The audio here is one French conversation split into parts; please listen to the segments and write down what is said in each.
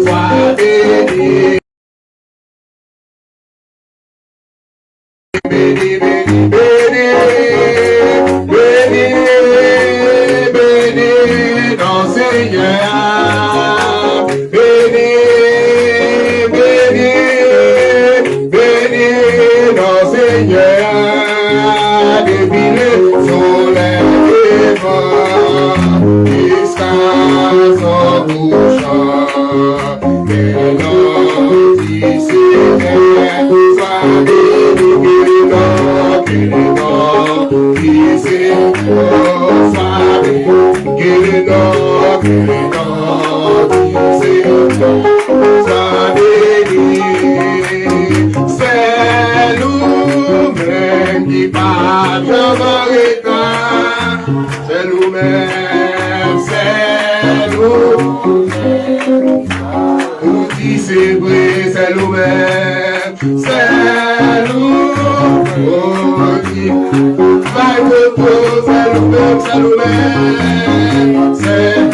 sois béni. Béni, béni, béni, béni, béni, ton Seigneur. Béni, béni, béni, ton Seigneur. Depuis le soleil levant jusqu'à son couchant, que l'homme du Seigneur soit béni. C'est nous-mêmes qui parlons, c'est nous-mêmes, c'est nous. Nous qui c'est vrai, c'est nous-mêmes, c'est nous. C'est nous-mêmes, c'est nous-mêmes, c'est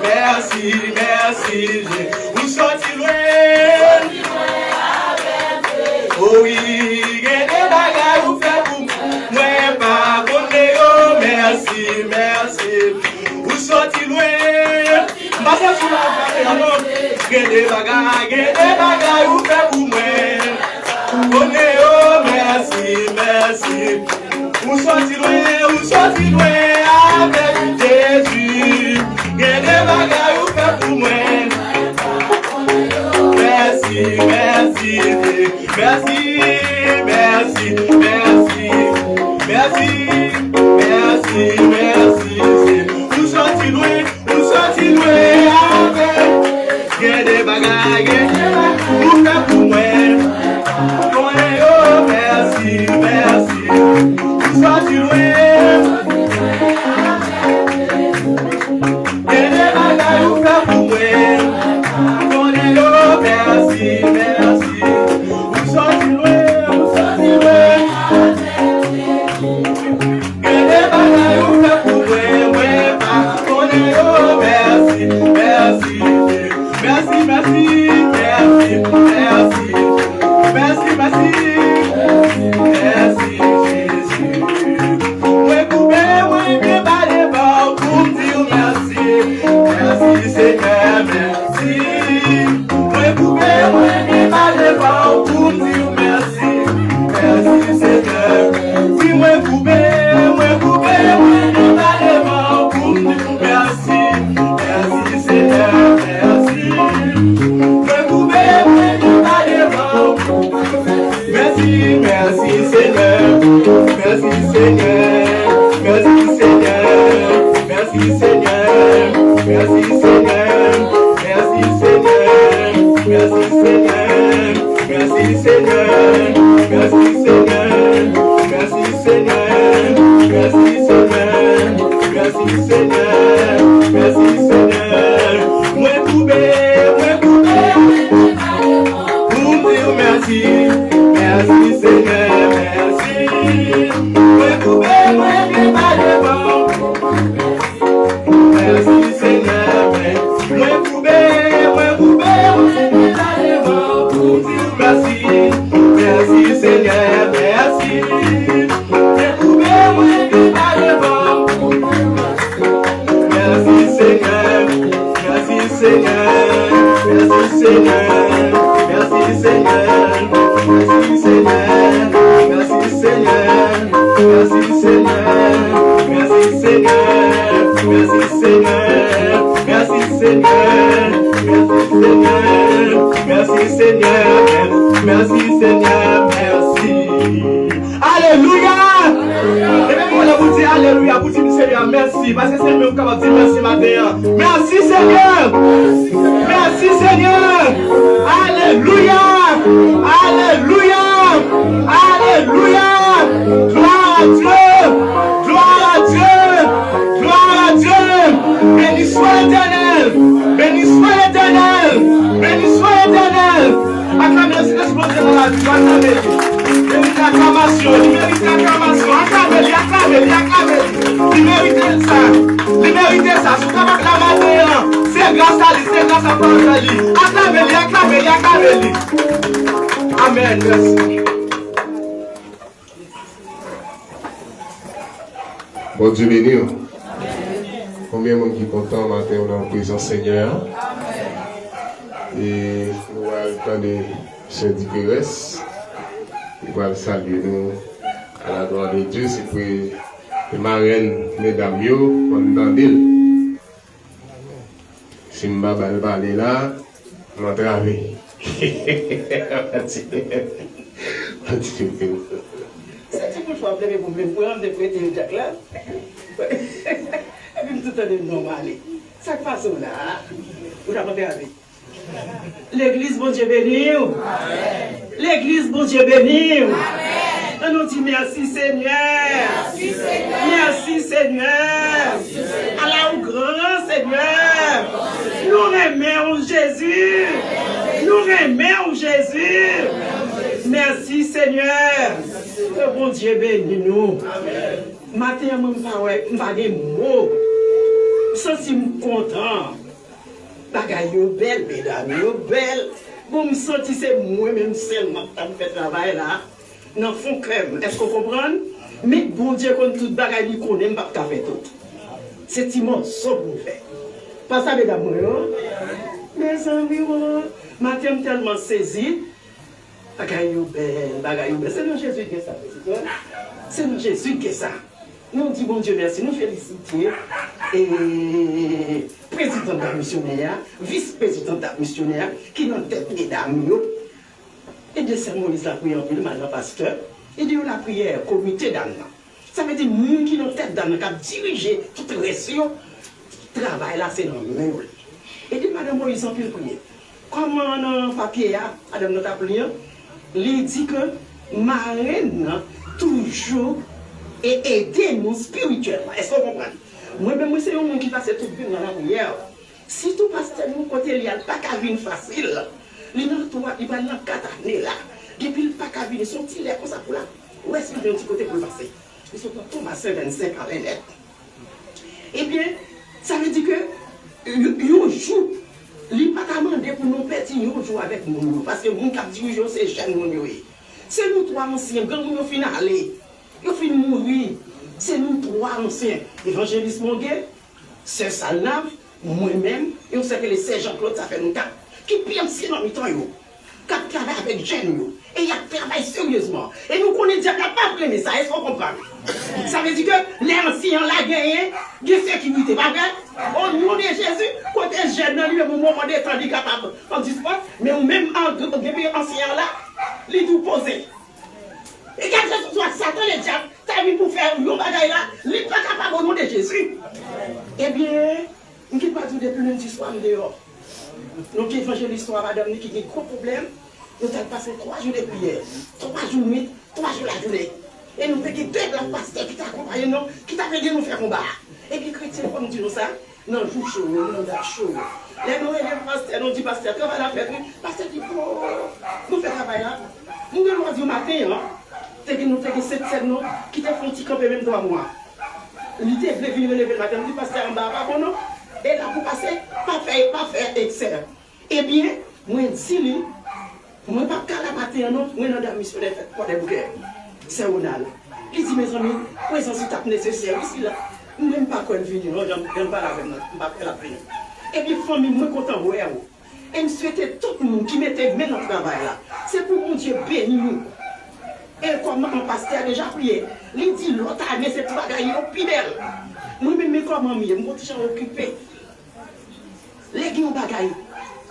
Merci, merci, vous sortez loin. Oh oui, get des bagailles ou fait pour moi, pas connaître, merci, merci. Ou sorti loin, pas ça sur la bagaille, get des bagailles ou fait pour moi, connaître, merci, merci. Ou sorti loin avec Jésus, get des bagailles ou fait pour moi. Merci, merci, merci, merci, merci, merci, merci, merci. Nous sortis loin avec. Get des bagailles, vous faites pour moi. Oh, merci, merci. Nous sortis loin. Get des bagailles, vous faites pour moi. Merci, merci. Vous sortez loin, vous sortez loin. Que les bagailles vous faites pour moi, pas connaît. Oh, merci, merci, merci, merci, merci, merci, merci, merci, Jésus. Moi coupé, moi bien balé pour me dire merci, merci Seigneur, merci. Pour dire merci, merci Seigneur. Si moi coupé, pour dire merci, merci Seigneur, merci. Moi coupé, merci, merci Seigneur, merci Seigneur, merci Seigneur, merci Seigneur, merci Seigneur, merci Seigneur, merci Seigneur. Merci Seigneur, merci Seigneur, merci Seigneur, merci Seigneur, merci Seigneur, merci Seigneur. Moi coupé, pour dire merci, merci Seigneur, merci. Moi coupé, merci Seigneur, moi coupé, merci, merci Seigneur, merci. Merci Seigneur, merci Seigneur, merci Seigneur, merci Seigneur, merci Seigneur, merci Seigneur, merci Seigneur, merci Seigneur, merci Seigneur, merci Seigneur, merci Seigneur, merci Seigneur, merci. Alléluia. Et même on vous dit alléluia, vous dites Seigneur merci, parce que c'est le même qui va dire merci matin. Merci Seigneur, merci Seigneur. Alléluia, alléluia, alléluia. Gloire à Dieu, gloire à Dieu, gloire à Dieu. Béni soit l'Éternel, béni soit l'Éternel, béni soit l'Éternel. Acclamez, laisse-moi dans la vie, acclamez. Il mérite l'acclamation, il mérite l'acclamation. Acclamez, acclamez, acclamez. Il mérite ça, il mérite ça. Si vous avez acclamé, c'est grâce à lui, c'est grâce à lui. Acclamez, acclamez, acclamez. Amen, merci. Bon Dieu béni. Combien de monde qui est content matin dans la présence Seigneur? Et nous allons attendre ce Pérez. Il va saluer nous à la gloire de Dieu. C'est pour les marraines, mesdames, on entend. Si je ne vais pas aller là, je vais travailler. C'est pour toi, pour me prendre des prêter le Jack là. Et puis tout est normal. Ça passe là. Vous l'avez regardé. L'église, bon Dieu béni. L'église, bon Dieu béni. On nous dit merci Seigneur. Merci Seigneur. Merci Seigneur. Allah au grand Seigneur. Nous aimons Jésus. Nous aimons Jésus. Merci Seigneur. Que bon Dieu bénisse nous. Matin, je ne vais pas des mots. Je suis content. Bagaille belle, mesdames, belle. Bon, me senti c'est moi-même seulement qui fait travail là. Dans le fond crème. Est-ce qu'on comprend? Mais bon Dieu, quand tout bagaille lui connaît, pas faire tout. C'est immense, ça vous fait. Pas ça, mesdames, mes amis, ma thème tellement saisi. Bagaille belle, bagaille belle. C'est nous Jésus qui est ça. C'est nous Jésus qui est ça. Nous disons bon Dieu merci, nous félicitons et président de la missionnaire, vice-président de la missionnaire, qui nous tête les dames, et de sermoniser la prière pour le madame pasteur, et de la prière comité d'âme. Ça veut dire nous qui nous tête d'âme, qui a dirigé toute réaction, travail là, c'est dans le même. Et de madame Moïse en pile prier. Comment dans le papier, madame notre prié, il dit que marraine toujours et aider nous spirituellement. Est-ce qu'on comprend? Moi-même, c'est un monde qui passe tout bien dans la prière. Si tout passe nous côté, il n'y a pas qu'à venir facile. Il va dans 4 années là. Depuis le pas qu'à venir, son petit lait comme ça pour là. Où est-ce qu'il y a un petit côté pour le passer? Ils sont tous à 25 ans net. Eh bien, ça veut dire que un jour, il n'a pas demandé pour nous petits un jour avec nous. Parce que nous qui dirigeons ces jeunes, c'est nous trois anciens, quand nous finissons aller. Ils finissent mourir. C'est nous trois anciens. Évangéliste Monguet, c'est Salnave, moi-même, et on sait que les Saint Jean-Claude, ça fait nous quatre. Qui pire ancien dans le temps, qui travaille avec jeunes, et il travaille sérieusement. Et nous connaissons déjà capable de ça, est-ce qu'on comprend? Ça veut dire que les anciens l'ont gagné, de sécurité, pas vrai? Au nom de Jésus, côté jeune, lui, au moment d'être handicapable, on dit pas, mais même en ancien là, il tout posé. Et quand ce soit Satan, le diable, t'as vu pour faire un bagage là, il n'est pas capable au nom de Jésus. Eh bien, je ne sais pas dire depuis lundi soir dehors. Nous qui évangélisons l'histoire, madame, qui a un gros problème, nous avons passé 3 jours de prière, 3 jours de nuit, 3 jours la journée. Et nous avons 2 grands pasteurs qui t'accompagnent, qui t'ont aidé à nous faire combat. Et puis, chrétiens, comme nous disons ça, non, jour chaud, non, date chaud. Les nous, les pasteurs, nous disons, pasteur, quand on va la faire, pasteur dit, nous faisons travail là. Nous devons dire au matin, nous avons 7 nous qui te font petit camper même devant moi. L'idée de venir lever le matin, nous disons, pasteur, en bas, pas bon, non? Et là, pour passer, pas faire excès. Eh bien, moi, si lui, moi, pas qu'à la matin, non, moi, dans la mission de fête pour des bouquets. C'est Ronald. Il dit, mes amis, présence est nécessaire ici, là. Nous n'aimons pas qu'on vienne, non, je n'aime pas la peine, je ne pas faire la peine. Et puis, famille, moi, content, ouais, et je souhaitais tout le monde qui mettait main dans le travail, là. C'est pour mon Dieu bénir nous. Et comme mon pasteur a déjà prié, il dit, l'autre année, c'est pour gagner au plus belle. Moi-même, comment je suis déjà occupé. Les gens bagaille,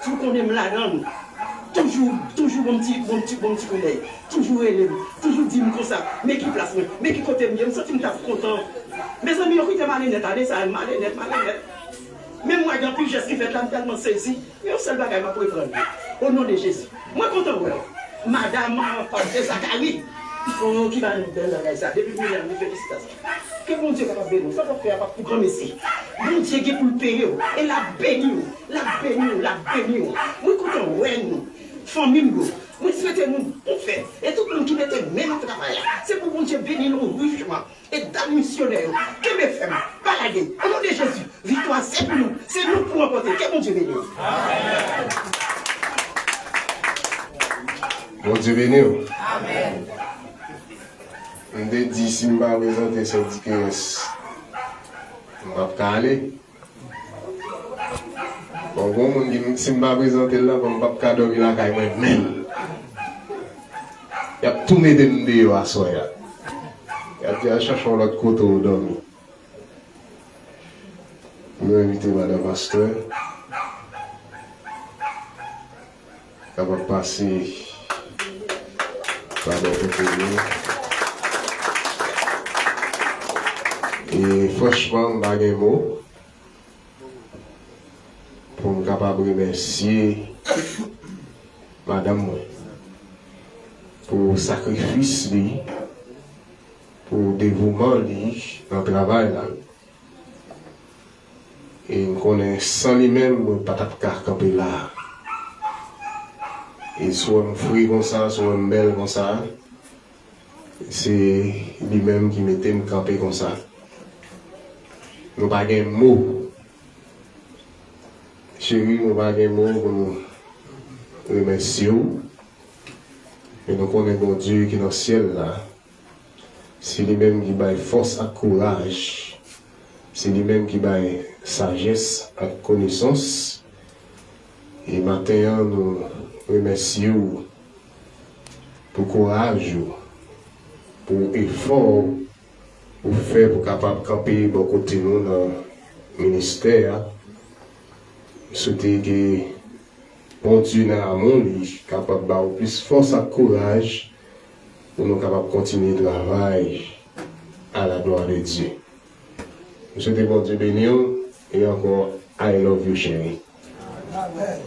tout qu'on aime la donne, toujours bon petit coup d'œil, toujours élève, toujours dire comme ça, mais qui place, mais qui côté mieux, je me sens content. Mes amis, ils ont malhonnête, ça malhonnête. Même moi, dans plus, je suis fait là, tellement saisi, mais au seul bagaille, je vais prendre. Au nom de Jésus. Moi, content, ouais. Madame, Pasteur Zacharie, qui va nous donner ça, depuis que nous félicitations. Que mon Dieu est capable de nous, ça va faire pour grand messie. Mon Dieu est pour le payer, et la bénir, la bénir. Moi, content, ouais, nous, famille, nous, moi, souhaitez nous pour faire, et tout le monde qui mettait même au travail, c'est pour mon Dieu bénir nous richement, et dans le missionnaire, que mes femmes, balaguer, au nom de Jésus, victoire, c'est pour nous pour emporter, que mon Dieu bénisse. Amen. Bon Dieu béni. Amen. On a dit si je ne vais pas présenter ce petit KS, je ne vais pas aller. Bon, si je ne vais pas présenter là, je ne vais pas dormir là, je vais même. Il y a tout mes démons à soi. Il y a dit à chercher l'autre côté où dormir. Je vais inviter Madame Pasteur. Elle va passer. Et franchement, je n'ai pas de mots pour me capable de remercier Madame pour le sacrifice, pour le dévouement dans le travail. Et je connais sans lui-même, je ne peux pas camper là. Et soit un fruit comme ça, soit un bel comme ça, c'est lui-même qui mettait me camper comme ça. Nous n'avons pas de mots. Chérie, nous n'avons pas de mots pour nous remercier. Et nous connaissons bon Dieu qui est dans le ciel là. C'est lui-même qui baille force et courage. C'est lui-même qui baille sagesse et connaissance. Et maintenant, nous remercions pour courage, pour effort, pour faire pour capable de camper de côté nous dans le ministère. Souhaiter que bon Dieu dans le monde est capable de plus force et courage pour nous capables de continuer le travail à la gloire de Dieu. Je souhaite bon Dieu bénir et encore I love you chérie. Amen.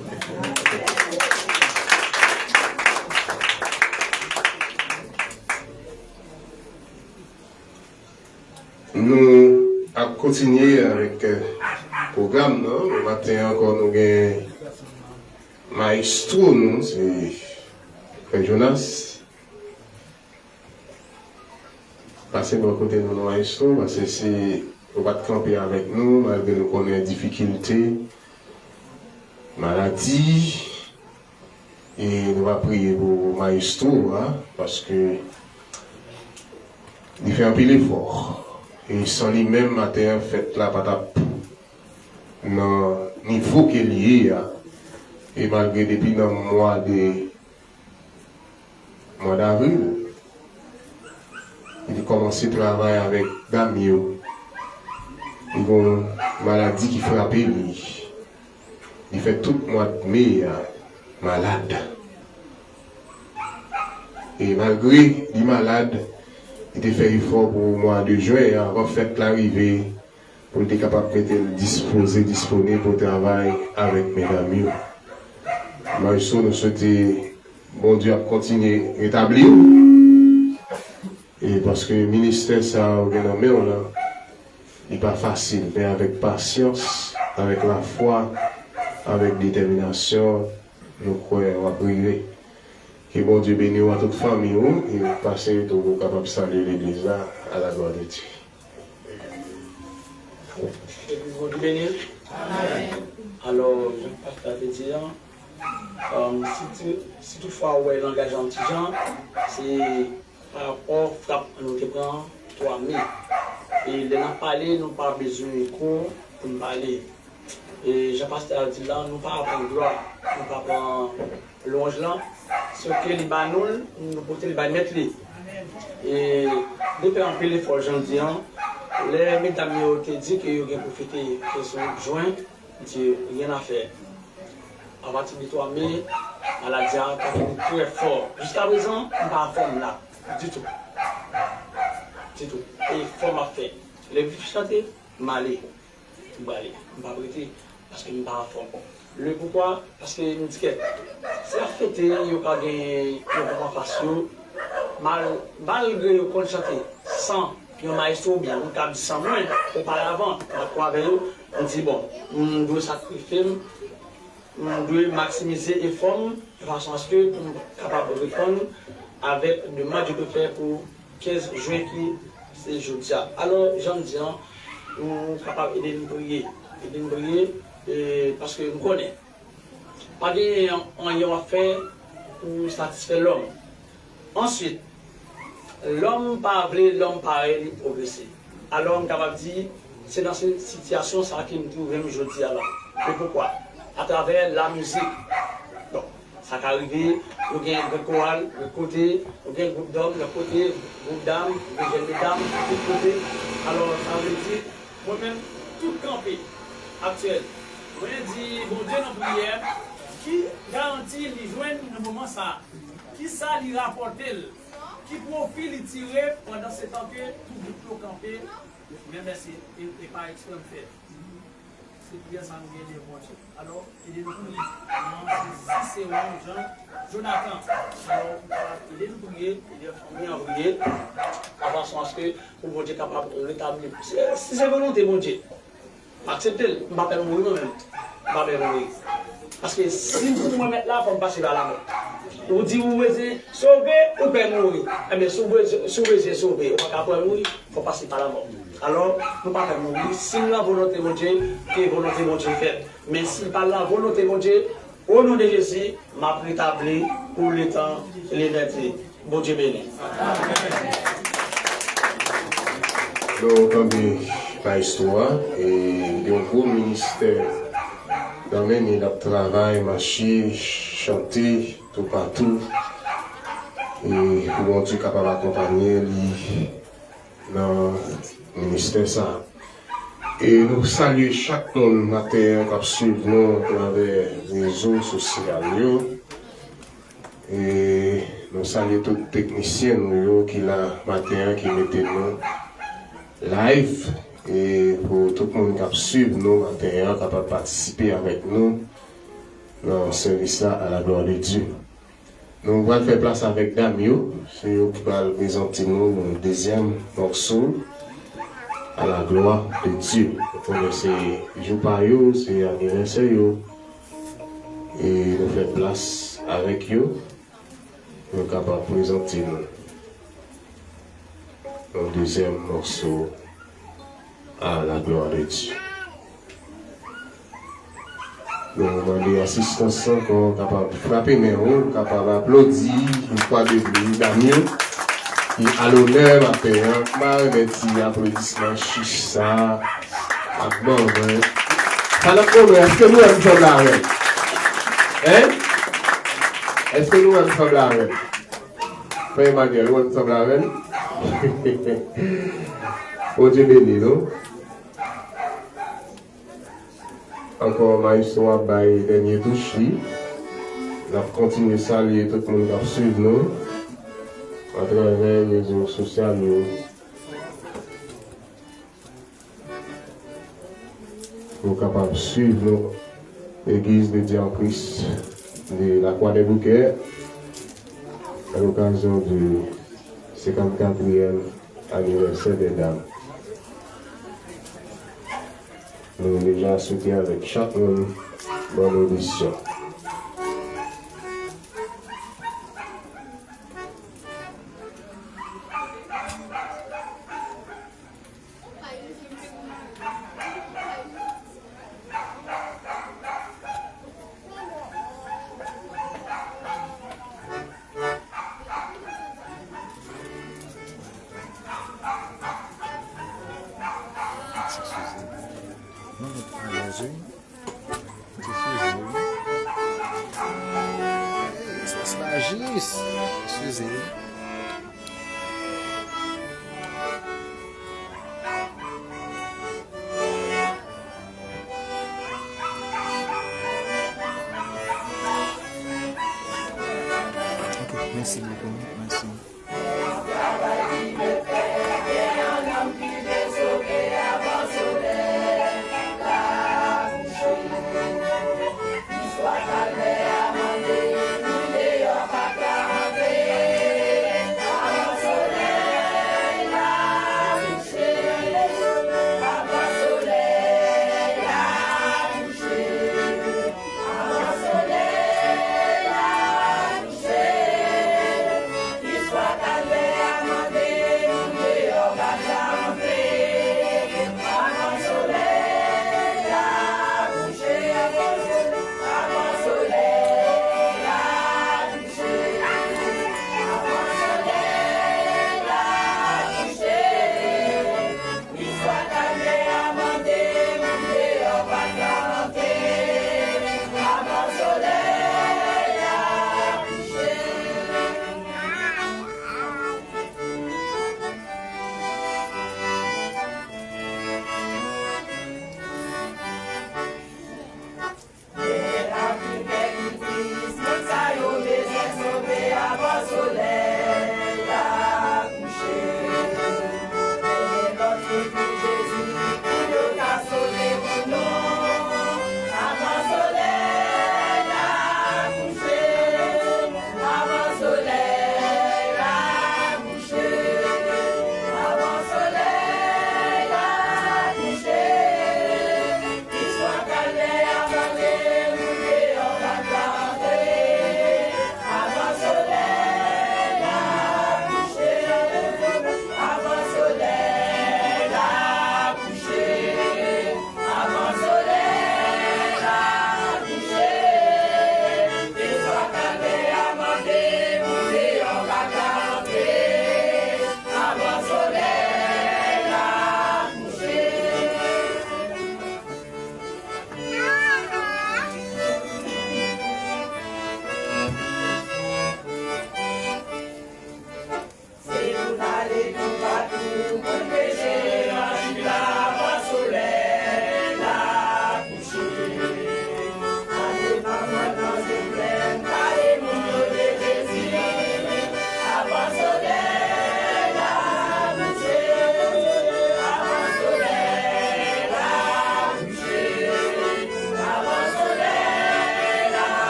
Nous allons continuer avec le programme. Non? Le matin encore, nous avons maestro, c'est Frère Jonas. Passez de côté de nos maestro, parce que si vous ne camper avec nous, malgré nous connaître difficultés, maladie, et nous allons prier pour maestro, hein, parce que il fait un peu l'effort. Et sans lui-même, matin, fait la patate dans le niveau qu'il y a. Et malgré depuis le mois d'avril, il a commencé à travailler avec Damio. Il a une maladie qui frappe lui. Il fait tout le mois de mai malade. Et malgré il est malade, il a fait effort pour le mois de juin, avant de faire l'arrivée, pour être capable de disponible pour travailler avec mes amis. Maïso, nous souhaitons, bon Dieu, continuer à rétablir. Et parce que le ministère, ça, n'est pas facile, mais avec patience, avec la foi, avec détermination, nous croyons à prier. Que bon Dieu bénisse à toute famille et passer tout pour capable de saluer l'église là à la gloire de Dieu. Bon Dieu bénisse. Alors, je partage de dire, si toutefois ouais langage anti-gens, c'est par rapport frappe nous te prend 3 000. Et de nous parler, nous pas besoin de cours pour nous parler. Et je passe à dire là, nous pas prendre gloire, nous pas prendre l'ange là. Ce que les banoules, nous portons les bannettes. Et depuis un peu l'effort, j'en dis, les mesdames ont dit qu'ils ont profité de son joint, ils n'ont rien à faire. À partir de 3 000, à la diable, très fort. Jusqu'à présent, nous n'avons pas de forme là, du tout. Du tout. Et forme à faire. Les vifs chanter, m'aller. M'aller. Je ne vais pas arrêter parce que nous n'avons pas de forme. Le pourquoi? Parce que nous disons que c'est à fêter, il y a des faciaux, malgré qu'on chante sans un maestro bien, on a dit sans moins, on parle avant, on dit bon, on doit sacrifier, on doit maximiser les formes de façon à ce que nous sommes capables de répondre avec le match que je peux faire pour 15 juin qui c'est jeudi. Alors, j'en dis, nous sommes capables d'aider nous briller. Parce que nous connaissons. Pas de à faire pour satisfaire l'homme. Ensuite, l'homme pas l'homme pareil de progresser. Alors, on est capable de dire, c'est dans cette situation ça qui nous trouve aujourd'hui. Et pourquoi? À travers la musique. Donc, ça peut arriver, nous avons un groupe choral, le côté, nous avons un groupe d'hommes, le côté, groupe d'âmes, nous avons des dames, tout côté. Alors, ça veut dire, moi-même, tout campé actuel. Vous dit, bon Dieu, dans la prière, qui garantit les joindre dans le moment ça, qui ça lui rapporte, qui profite lui tirer pendant ce temps que tout le groupe campé, même si et pas extrême fait. C'est bien ça nous gagne bon Dieu. Alors, il est nous prier. Si c'est Jonathan, alors il est nous prier, il est famille en prier, à façon à ce que pour bon Dieu capable de rétablir. Si c'est volonté bon Dieu. Acceptez-le, je ne vais pas mourir moi-même. Je ne vais pas mourir. Parce que si vous me mettez là, il faut me passer par la mort. Vous dites, vous pouvez sauver ou pas mourir. Eh bien, sauver, c'est sauver. On ne va pas mourir, il faut passer par la mort. Alors, nous ne pouvons pas mourir. Si la volonté de Dieu, que la volonté de Dieu fait. Mais si par la volonté de Dieu, Au nom de Jésus, m'a rétabli pour le temps et l'éternité. Bon Dieu béni. Nous entendons la histoire et un gros ministère dans le travail, marcher, chanter, tout partout. Et pour Dieu capable d'accompagner dans le ministère ça. Et nous saluons chaque monde matin qui suit nous à travers les réseaux sociaux. Et nous saluons tous les techniciens qui là matin qui mettent nous live. Et pour tout le monde qui suit nous matin, qui peut participer avec nous dans ce service là à la gloire de Dieu. Nous allons faire place avec Damio, c'est eux qui va présenter nous le deuxième morceau à la gloire de Dieu. C'est jour par jour, c'est anniversaire. Et nous faisons place avec eux. Nous sommes capables de présenter le deuxième morceau à la gloire de Dieu. Nous demandons assistance encore, capable de frapper mes roues, capable d'applaudir une fois de plus Damien, qui à l'honneur matin, par un petit applaudissement chiche ça, à bon, hein. Alors, est-ce que nous avons fait la reine? Hein? Est-ce que nous avons fait la reine? Frère Emmanuel, nous avons fait la reine? Oh Dieu béni, non? Encore ma histoire par les derniers touches. On va continuer à saluer tout le monde qui va suivre nous à travers les réseaux sociaux. Pour capable de suivre l'église de Dieu en Christ de la Croix des Bouquets à l'occasion du 54e anniversaire des Dames. Nous avons déjà souhaité avec chaque monde bonne audition. Merci beaucoup. Merci. Histoire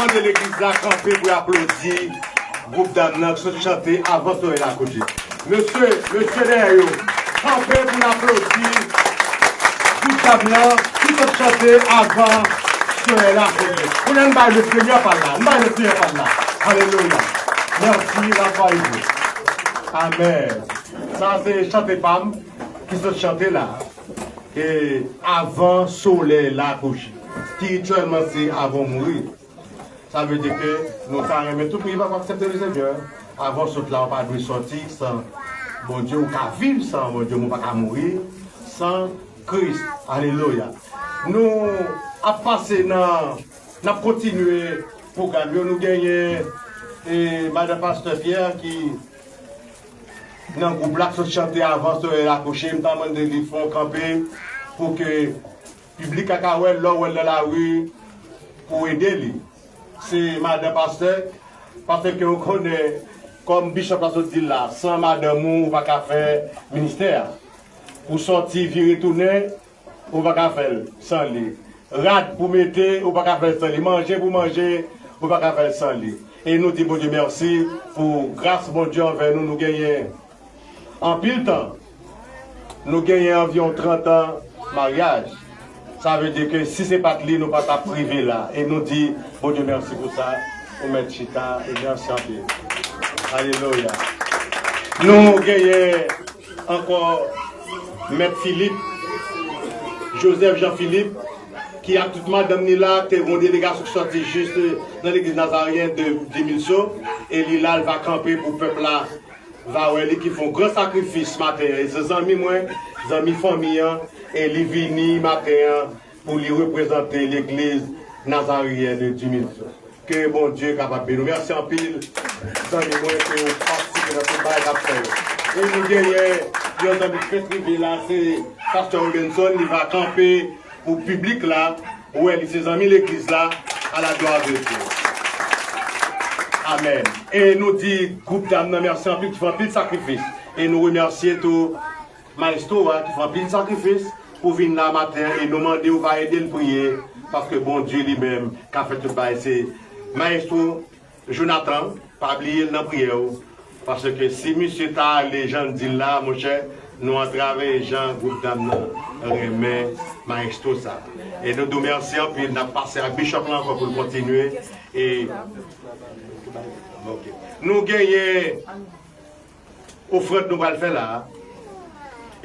demande l'église à camper pour applaudir le groupe d'Amnan qui se chanter avant de la côté. Monsieur derrière, camper pour applaudir le groupe d'Amnan qui se chanter avant de la côté. Vous n'avez pas le Seigneur par là. Alléluia. Merci, Raphaël. Amen. Ça, c'est chanter femme qui se chanter là. Et avant soleil la couche. Spirituellement, c'est avant mourir. Ça veut dire que nous avons tout privé pour accepter le Seigneur. Avant ce là, on ne peut pas sortir sans mon Dieu, on peut vivre sans mon Dieu, on ne peut pas mourir sans Christ. Alléluia. Nous avons passé nous avons continué pour gagner. Nous gagnons et Madame Pasteur Pierre qui dans le groupe là se chanter avant de la coucher, nous avons demandé de faire camper pour que le public à Kawel, là où elle est dans la rue, pour aider lui. C'est Madame Pasteur, parce qu'on connaît, comme Bishop a dit là, sans Madame on ne va pas faire ministère. Pour sortir, virer, retourner, on ne va pas faire sans lui. Rad pour mettre, on ne va pas faire sans lui. Manger pour manger, on ne va pas faire sans lui. Et nous disons, bon Dieu, merci pour grâce, bon Dieu, envers nous, nous gagnons en pile temps. Nous gagnons environ 30 ans de mariage. Ça veut dire que si ce n'est pas lui, nous ne pouvons pas priver là. Et nous disons, bon Dieu, merci pour ça. Pour mettre Chita et merci en paix. Alléluia. Nous gagnons encore Maître Philippe, Joseph Jean-Philippe, qui a toute madame là, qui est une délégation qui sortit juste dans l'église nazarienne de 10 000 et Lila va camper pour le peuple là. Qui font grand sacrifice ce matin. Et ses amis, ses amis famille, et ils viennent matin pour lui représenter l'église nazarienne de 10 000. Que bon Dieu est capable de nous. Merci en pile. Les amis, que vous participez dans ce bail après. Et nous gagnons, nos amis festival là, c'est Pasteur Robinson, il va camper au public là, où elle ses amis l'église là, à la gloire de Dieu. Amen. Et nous dit, groupe d'âmes, merci en plus qui font un pile sacrifice. Et nous remercions tout Maestro qui font un pile sacrifice pour venir là matin et nous demander où va aider le prier. Parce que bon Dieu lui-même qui a fait tout ça, c'est Maestro Jonathan, pas oublier dans la prière. Parce que si monsieur t'a les gens disent là, mon cher, nous à travers les gens, groupe d'âmes, remet Maestro ça. Et nous nous remercions, puis nous avons passé à Bishop là encore pour continuer. Et okay. Nous gagnons offrande nous allons faire là.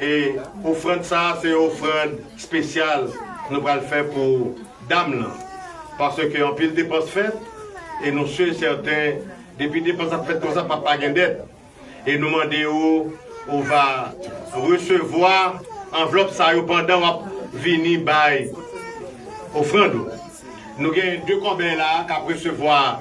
Et offrande ça, c'est offrande spéciale nous allons faire pour Dame là. Parce qu'en pile dépense faite, et nous sommes certains, depuis dépense faite comme ça, papa gagne dette. Et nous demandons où on va recevoir enveloppe ça pendant venir bail offrande. Nous avons deux combien là qui recevoir.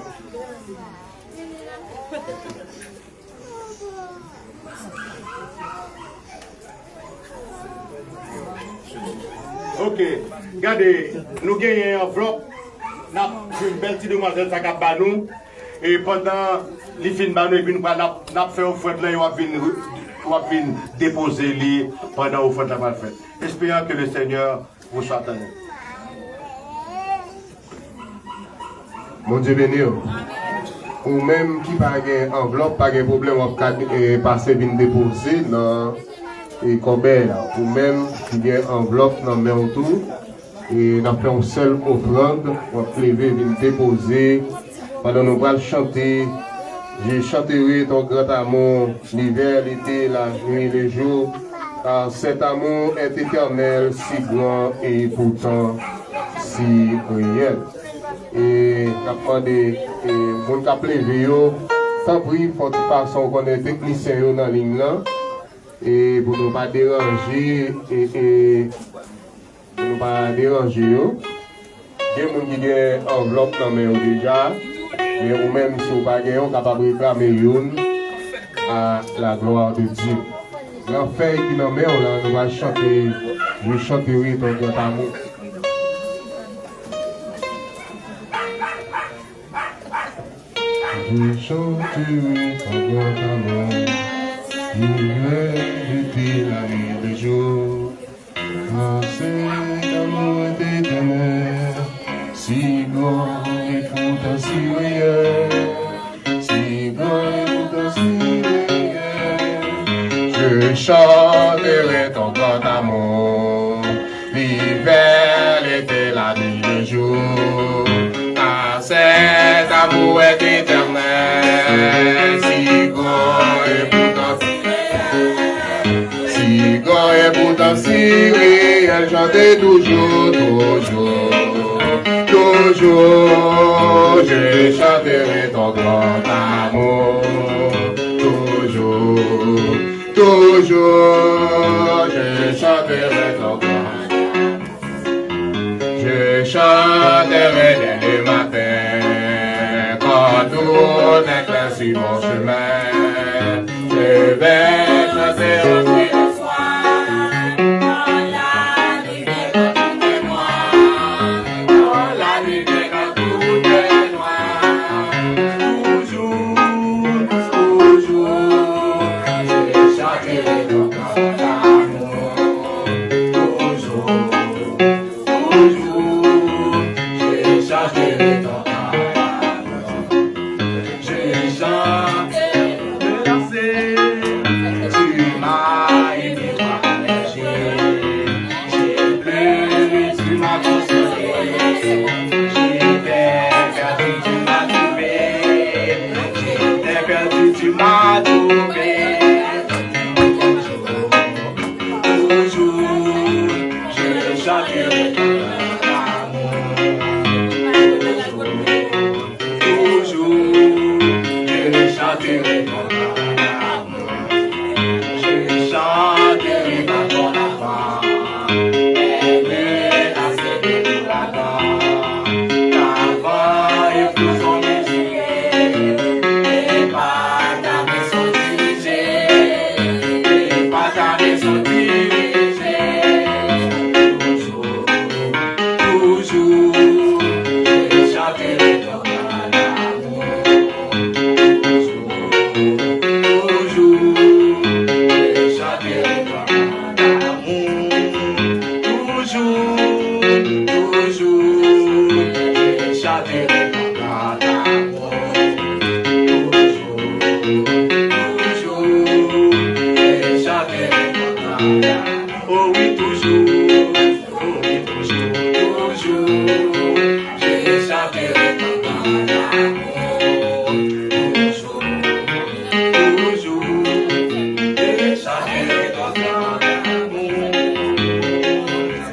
Ok, regardez, nous gagnons une enveloppe, nous avons une belle petite demoiselle qui a nous, et pendant les films, nous avons fait offrande là, on va venir déposer les pendant l'offrande la mal faite. Espérons que le Seigneur vous soit attendu. Mon Dieu béni. Ou même qui n'a pas enveloppe, pas de problème, on va passer bien déposer dans le combien. Ou même qui a enveloppe dans le même tour. Et on a fait une seule offrande, on va lever, venir déposer. Pendant nous allons chanter, je chanterai ton grand amour, l'hiver, l'été, la nuit, les jours. Car cet amour est éternel, si grand et pourtant si réel. Et après des gens qui appellent vidéo, tant pis, faut façon qu'on est technicien dans la ligne là. Et pour ne pas déranger, pour ne pas déranger, il y a des gens qui ont une enveloppe dans le déjà, mais ou même si vous n'avez pas capable de réclamer une à la gloire de Dieu. L'enfer qui nous met, on va chanter, je chanterai ton grand amour. Je chanterai ton grand amour, l'hiver, l'été, la nuit, les jours. Car cet amour est éternel, si grand et pourtant si réel, si grand et pourtant si réel. Je chanterai ton grand amour, l'hiver, l'été, la nuit, le jour. Car cet amour est éternel, si grand et pourtant si réel. Si grand et pourtant si réel, chantez toujours, toujours. Toujours, je chanterai ton grand amour. Toujours, toujours, je chanterai ton grand amour. Je chanterai dès le matin, quand tout est clair sur mon chemin. Je vais chanter aussi le soir.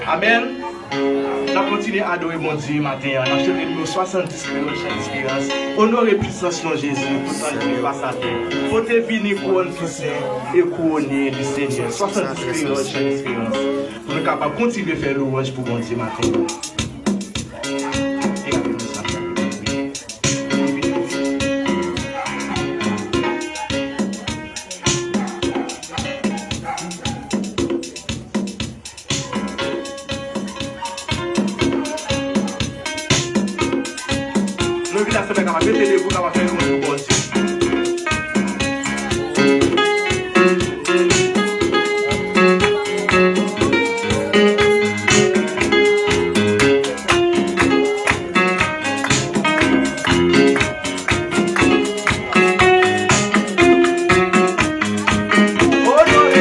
Amen. On continue à adorer mon Dieu matin. On a acheté le numéro 70 d'espérance. Honorer puissance de Jésus pour ça qui passe à terre. Faut te venir couronne puissant et couronner le Seigneur. 70 d'espérance. Pour nous capables de continuer à faire louange pour mon Dieu matin. Mettez-les-vous dans la fin de mon bon Dieu. Honorer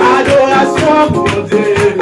Adoration, mon Dieu,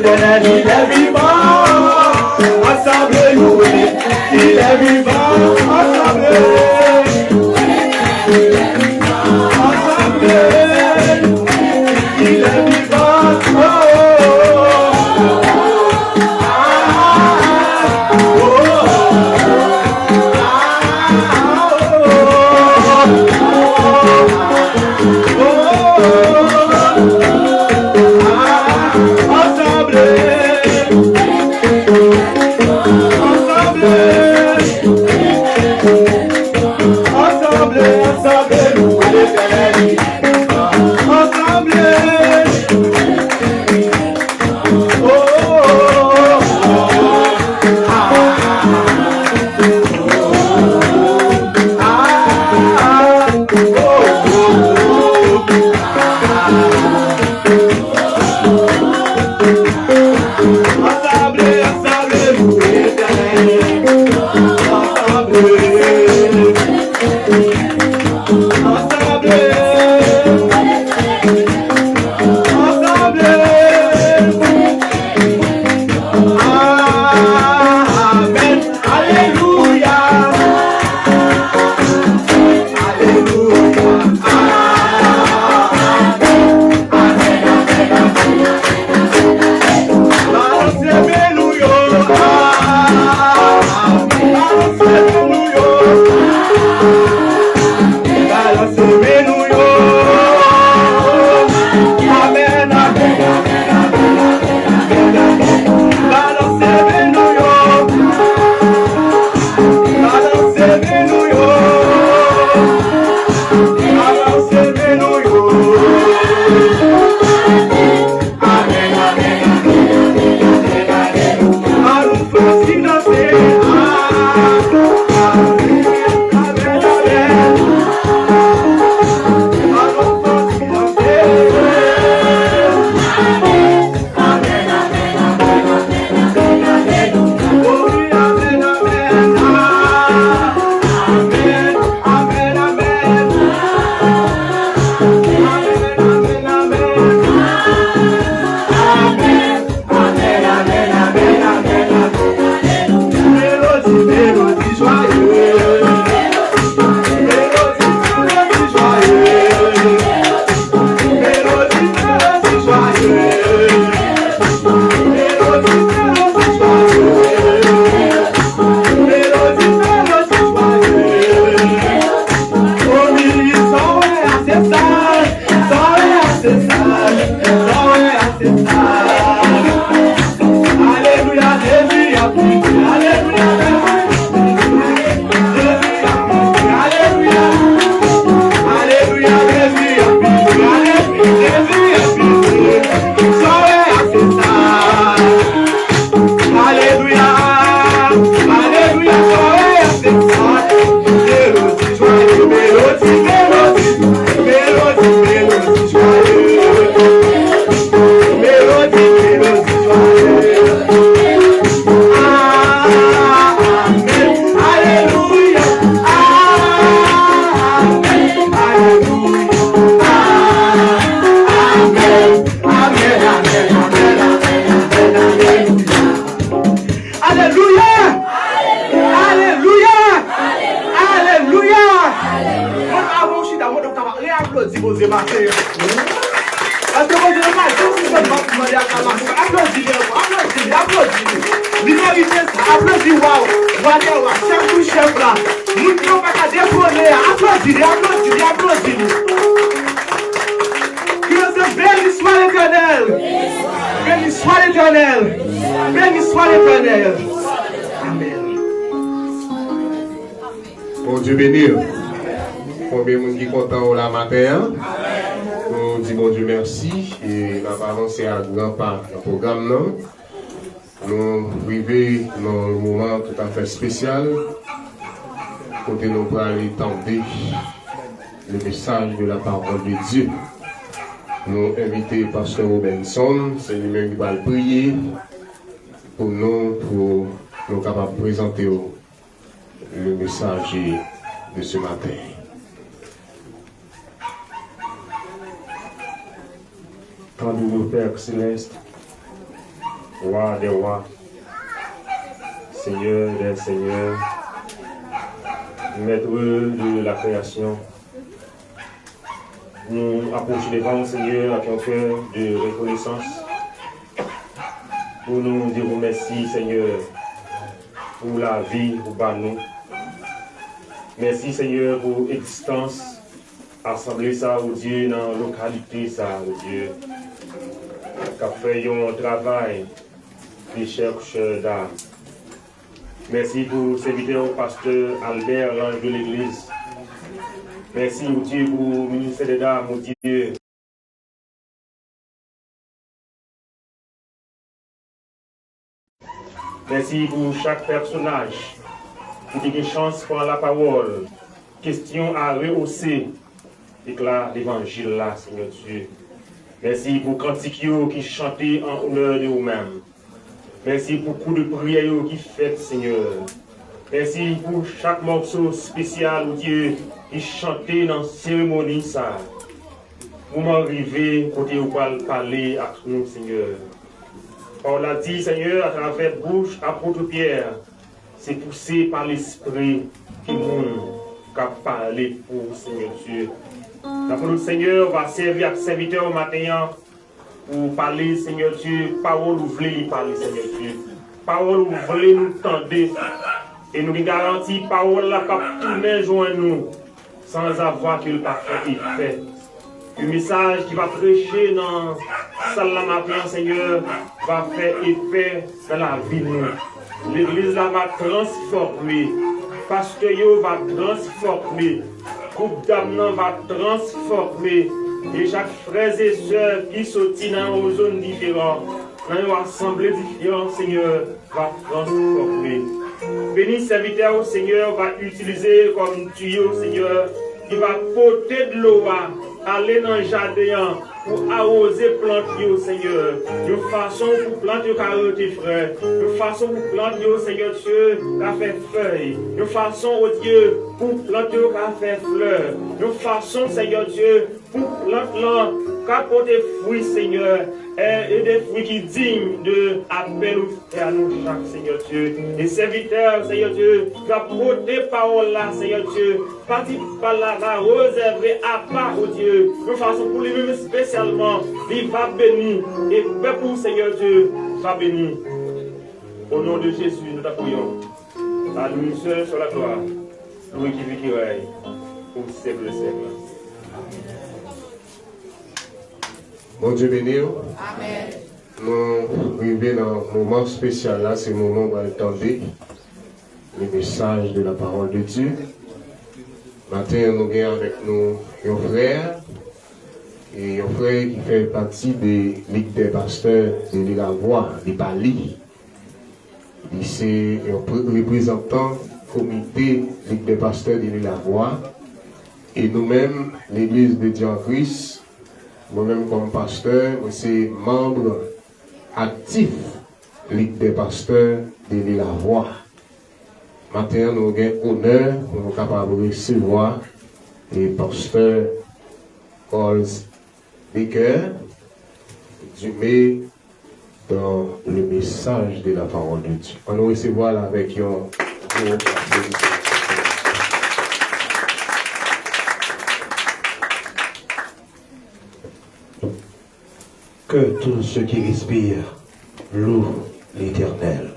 l'Éternel, il est vivant. Assemblée, nous, il est vivant. Assemblée. Il est vivant. Bon Dieu béni. Combien de monde qui est content la matin? Nous disons bon Dieu merci et nous avons avancé à grand pas dans le programme. Nous arrivons dans un moment tout à fait spécial. Côté nous pour aller tendre le message de la parole de Dieu. Nous invitons Pasteur Robinson, c'est lui-même qui va le prier pour nous capables de présenter le message de ce matin. Tendez-nous, Père Céleste, roi des rois, Seigneur des seigneurs, maître de la création. Nous approchons devant le Seigneur avec un cœur de reconnaissance pour nous dire merci Seigneur pour la vie pour nous. Merci Seigneur pour l'existence, assembler ça au Dieu dans la localité ça au Dieu. Qu'a fait un travail de chercheur d'âme. Merci pour serviteur au pasteur Albert, l'ange de l'église. Merci au Dieu pour le ministère des dames, au Dieu. Merci pour chaque personnage qui a une chance pour la parole. Question à rehausser. Déclare l'évangile là, Seigneur Dieu. Merci pour cantique qui chantait en honneur de vous-même. Merci pour coup de prière qui fait, Seigneur. Merci pour chaque morceau spécial, Dieu, qui chantait dans la cérémonie, ça. Pour m'arriver, côté où parler avec nous, Seigneur. On l'a dit, Seigneur, à travers bouche, apôtre Pierre, c'est poussé par l'Esprit qui nous a parlé pour Seigneur Dieu. L'apôtre Seigneur va servir à serviteur au matin pour parler, Seigneur Dieu, parole où vous voulez parler, Seigneur Dieu. Parole où vous voulez nous tendre. Et nous garantit parole là qui tourne joindre nous sans avoir qu'il pas fait effet. Le message qui va prêcher dans salle la matin, Seigneur, va faire effet dans la vie de nous. L'église là va transformer. Pasteur yo va transformer. Groupe d'âme va transformer. Et chaque frère et soeur qui sortit dans une zone différente, dans une assemblée différente, Seigneur, va transformer. Béni serviteur au Seigneur va utiliser comme tuyau, Seigneur, qui va porter de l'eau, aller dans le jardin pour arroser plantes, Seigneur. De façon pour planter carottes, frère. De façon pour planter, Seigneur Dieu, qui fait feuilles. De façon, oh Dieu, pour planter qui fait fleurs. De façon, Seigneur Dieu, pour planter qui apporte des fruits, Seigneur. Et des fruits qui dignes de appel à nous chaque, Seigneur Dieu. Et serviteurs, Seigneur Dieu, qui va porter parole là, Seigneur Dieu. Parti par là, va réserver à part, oh Dieu. De façon pour lui-même spécialement, il va bénir. Et pour Seigneur Dieu, va bénir. Au nom de Jésus, nous t'appuyons. À nous seuls sur la gloire. Louis qui vit qui règne. Au siècle des siècles. Bon Dieu béni. Amen. Nous arrivons dans un moment spécial là, c'est le moment où on va entendre le message de la parole de Dieu. Matin, nous avons avec nous un frère, et un frère qui fait partie de Ligue des pasteurs de la Voix, de Bali. C'est un représentant comité Ligue des pasteurs de la Voix. Et nous-mêmes, l'église de Dieu en Christ, moi-même comme pasteur, je suis membre actif Ligue des pasteurs de la Voix. Maintenant, nous avons l'honneur pour nous capables de recevoir le pasteur Paul Baker du mai dans le message de la parole de Dieu. On nous recevoir là avec un que tous ceux qui respirent louent l'Éternel.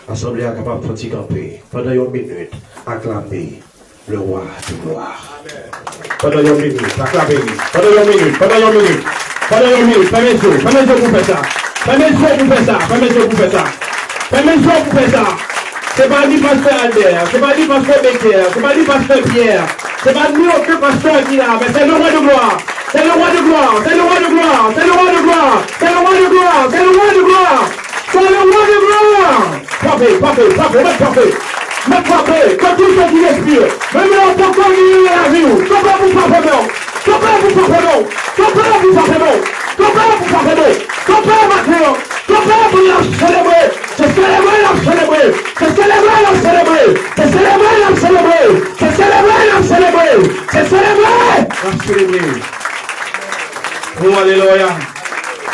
L'Assemblée est capable de camper pendant une minute, acclamer le roi de gloire. Pendant une minute, acclamer. Pendant une minute, pendant une minute. Pendant une minute, permettez-vous pour faire ça. Permettez-vous pour faire ça. Permettez-vous pour faire ça. Permettez-vous pour faire ça. C'est pas dit pasteur Albert, c'est pas dit pasteur Becker, c'est pas dit pasteur Pierre, c'est pas dit aucun pasteur qui là, mais c'est le roi de gloire. C'est le roi de gloire, c'est le roi de gloire, c'est le roi de gloire, c'est le roi de gloire, c'est le roi de gloire, c'est le roi de gloire. Frappez, frappez, frappez, mais frappez, que tous ceux qui respirent, même en tant que la vie, comment vous frappez non, comment vous frappez non, comment vous frappez non, comment vous frappez non, comment maintenant, comment vous la célébrer, c'est célébrer la célébrer, c'est célébrer la célébrer, c'est célébrer la célébrer, c'est célébrer la célébrer, c'est célébrer la célébrer. Oh, alléluia.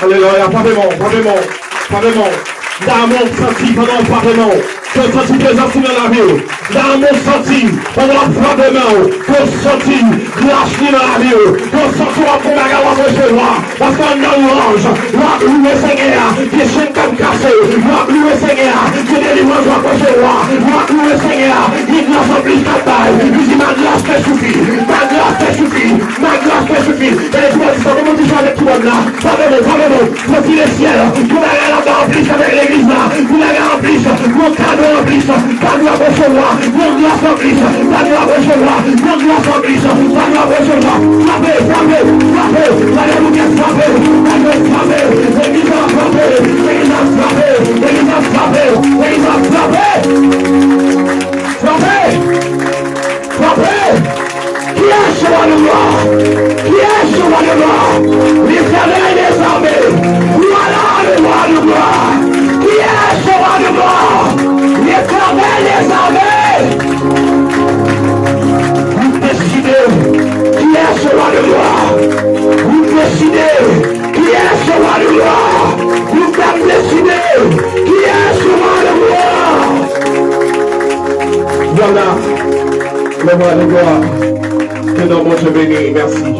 Alléluia. Pas vraiment. Dans mon senti pendant le Parlement, que le senti présence dans la vie. Dans mon senti pendant le Parlement, que le senti lâche dans la vie. Que le senti va pour la gare de chez moi. Parce qu'on a l'orange, la loué Seigneur, qui est chaîne comme cassé, la loué Seigneur, qui est délivrance va pour chez moi. La loué Seigneur, il glace en plus qu'à taille. Il dit ma glace fait suffire, ma glace fait suffire, ma glace fait suffire. Et les trois disent, comment tu fais avec tout le monde là? Parlez-vous, sorti les ciels, vous l'avez là-bas en plus avec l'église là, vous l'avez en plus, mon cadeau en plus, cadeau à recevoir, mon glace en plus, cadeau à recevoir, mon glace en plus, cadeau à recevoir. Frappez, frappez, frappez, alléluia, frappez, frappez, l'église a frappé, l'église a frappé, l'église a frappé, l'église a frappé, frappez, frappez. Qui est sur le roi? Qui est sur le roi? L'Éternel des armées. Voilà le roi de gloire. Qui est sur le roi? L'Éternel des armées. Vous décidez qui est sur le roi. Vous décidez qui est sur le roi. Vous décidez qui est sur le roi. Voilà le roi de gloire. Que dans mon Dieu béni, merci.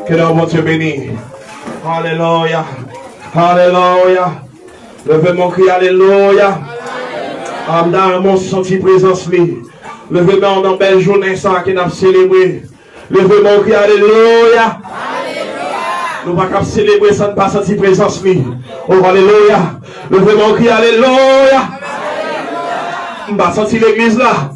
Que dans mon Dieu béni. Alléluia. Alléluia. Levez mon cri, alléluia. Dans mon senti présence, levez moi dans belle journée sans qu'il n'a célébré. Levez mon cri, alléluia. Nous ne pouvons pas célébrer sans pas sentir présence. Oh, alléluia. Levez mon cri, alléluia. On va sentir l'église là.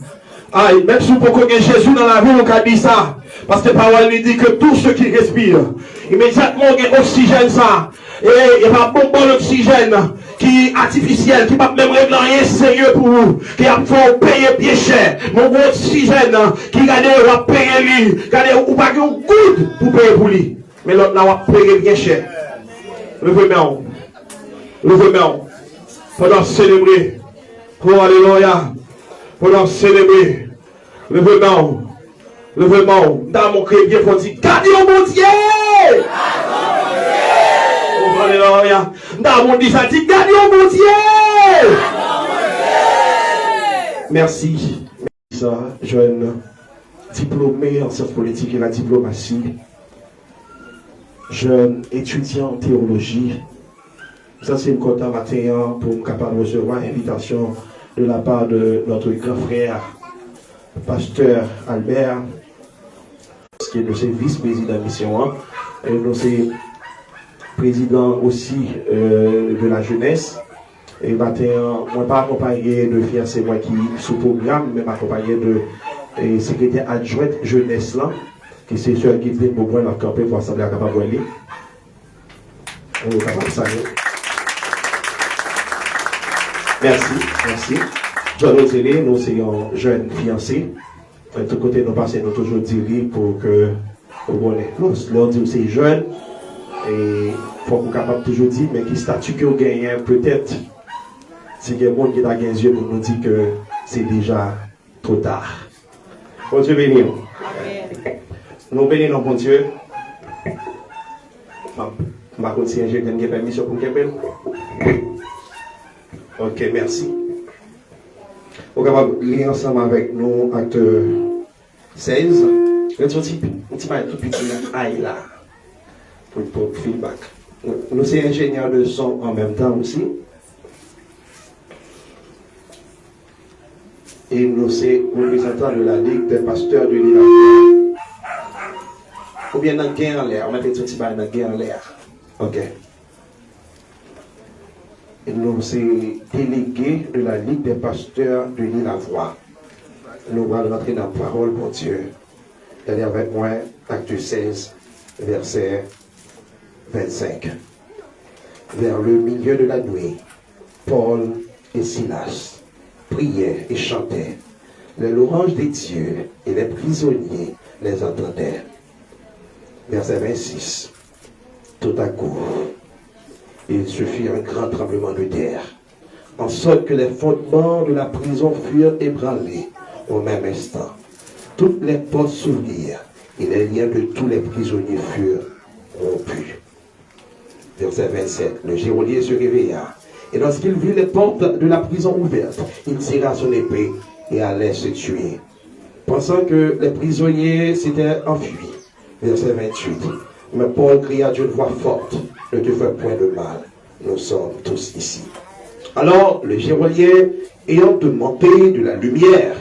Aïe, même si vous pouvez connaître Jésus dans la vie, on a dit ça. Parce que la parole lui dit que tous ceux qui respirent, immédiatement, il y a oxygène ça. Et il n'y a pas bon d'oxygène qui est artificiel, qui ne peut même régler rien sérieux pour vous, qui a fait payer bien cher. Mon gros oxygène qui va payer lui, ou pas qu'il goûte pour payer pour lui. Mais l'autre là va payer bien cher. Levez-moi. Levez-moi. Pendant célébrer. Oh, alléluia. Pendant célébrer. Levez-moi. Levez-moi. Dans mon cri, bien faut dire, gardez mon Dieu. Oh, alléluia. Dans mon dit, ça dit, gardez mon Dieu. Merci. Ça, jeune diplômé en sciences politiques et la diplomatie, jeune étudiant en théologie. Ça, c'est une content matin pour me capable de recevoir l'invitation de la part de notre grand frère, pasteur Albert, qui est de ses vice-présidents de mission, et nous c'est président aussi de la jeunesse. Et matin, moi pas accompagné de fiancé moi qui sous programme, mais accompagné de secrétaire adjointe jeunesse là, qui c'est sur qui était pour voir leur campé pour assembler à capable de on est capable de saluer. Merci, merci. John Otélé, nous sommes jeunes fiancés. De tout côté, nous passons, nous toujours dire pour que vous connaissez. Leur dire c'est jeune, et il faut qu'on soit capable de toujours dire, mais qui statut que vous gagnez, peut-être, si il y a des gens qui ont les yeux pour nous dire que c'est déjà trop tard. Bon Dieu béni. Nous bénissons bon Dieu. Je vais continuer, j'ai une permission pour me. Ok, merci. On va lire ensemble avec nous, acte 16. Un petit tout petit aïe là, pour feedback. Nous sommes ingénieurs de son en même temps aussi. Et nous sommes représentants de la Ligue des pasteurs de l'île. Ou bien dans le gain en l'air. On met un petit bail dans le gain en l'air. Ok. Et nous sommes délégués de la Ligue des pasteurs de l'île à Voix. Nous allons rentrer dans la parole pour Dieu. Allez avec moi, acte 16, verset 25. Vers le milieu de la nuit, Paul et Silas priaient et chantaient. Les louanges des dieux et les prisonniers les entendaient. Verset 26. Tout à coup, il se fit un grand tremblement de terre, en sorte que les fondements de la prison furent ébranlés au même instant. Toutes les portes s'ouvrirent et les liens de tous les prisonniers furent rompus. Verset 27. Le geôlier se réveilla Et lorsqu'il vit les portes de la prison ouvertes, il tira son épée et allait se tuer. Pensant que les prisonniers s'étaient enfuis. Verset 28. Mais Paul cria d'une voix forte, ne te fais point de mal, nous sommes tous ici. Alors le geôlier, ayant demandé de la lumière,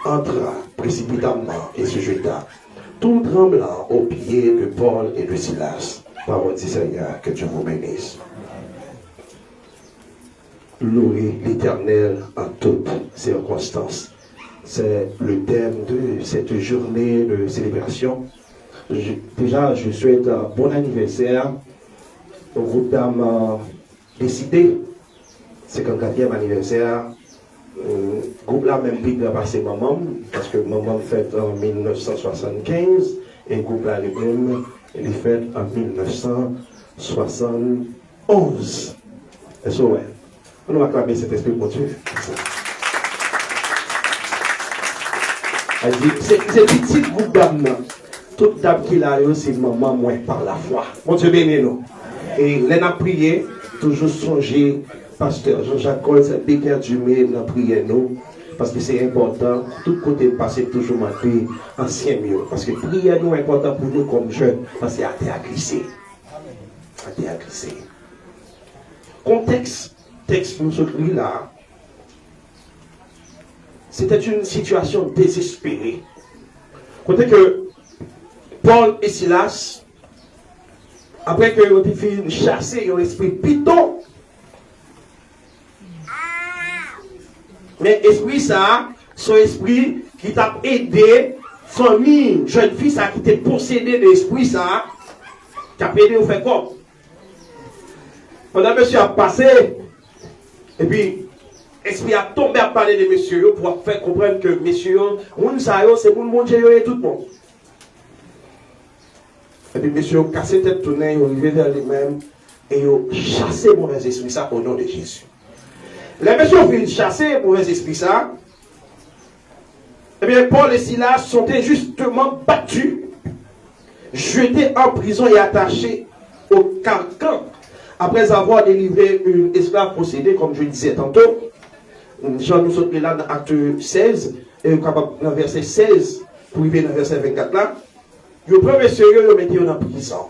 entra précipitamment et se jeta, tout tremblant aux pieds de Paul et de Silas. Parole du Seigneur, que Dieu vous bénisse. Louer l'Éternel en toutes circonstances. C'est le thème de cette journée de célébration. Déjà, je souhaite un bon anniversaire au groupe d'âmes décidé. C'est 54e anniversaire. Groupe là même puis a passé maman, parce que maman fait en 1975 et le groupe là lui-même il est fait en 1971. Et ça ouais. On va acclamer cet esprit pour Dieu. C'est petit groupe d'âmes. Toute dame qui l'a eu, c'est maman moins par la foi. Mon Dieu béni nous. Et les a prié, toujours songer, pasteur Jean-Jacques Cole, c'est Bécaire Dumé, nous prié nous. Parce que c'est important, tout côté passé toujours maté ancien mieux. Parce que prier nous est important pour nous comme jeunes, parce qu'il y a des à glisser. À glisser. Contexte, texte nous sommes là. C'était une situation désespérée. Côté que Paul et Silas, après que ils ont fait chasser l'esprit python, mais esprit ça, son esprit qui t'a aidé, famille, jeune fille ça qui t'est possédé de l'esprit ça, qui a aidé au fait quoi? Pendant que monsieur a passé, et puis l'esprit a tombé à parler de monsieur pour faire comprendre que monsieur, c'est pour le Dieu et tout le monde. Et puis monsieur a cassé tête tournée, il est arrivé vers lui-même et il a chassé mauvais esprit ça au nom de Jésus. Les messieurs ont fait chasser mauvais esprit ça. Eh bien, Paul et Silas sont justement battus, jetés en prison et attachés au carcan après avoir délivré une esclave possédée, comme je le disais tantôt. Jean nous sommes là dans acte 16, et dans verset 16, pour arriver dans verset 24 là. Le premier sérieux, ils mettaient en prison.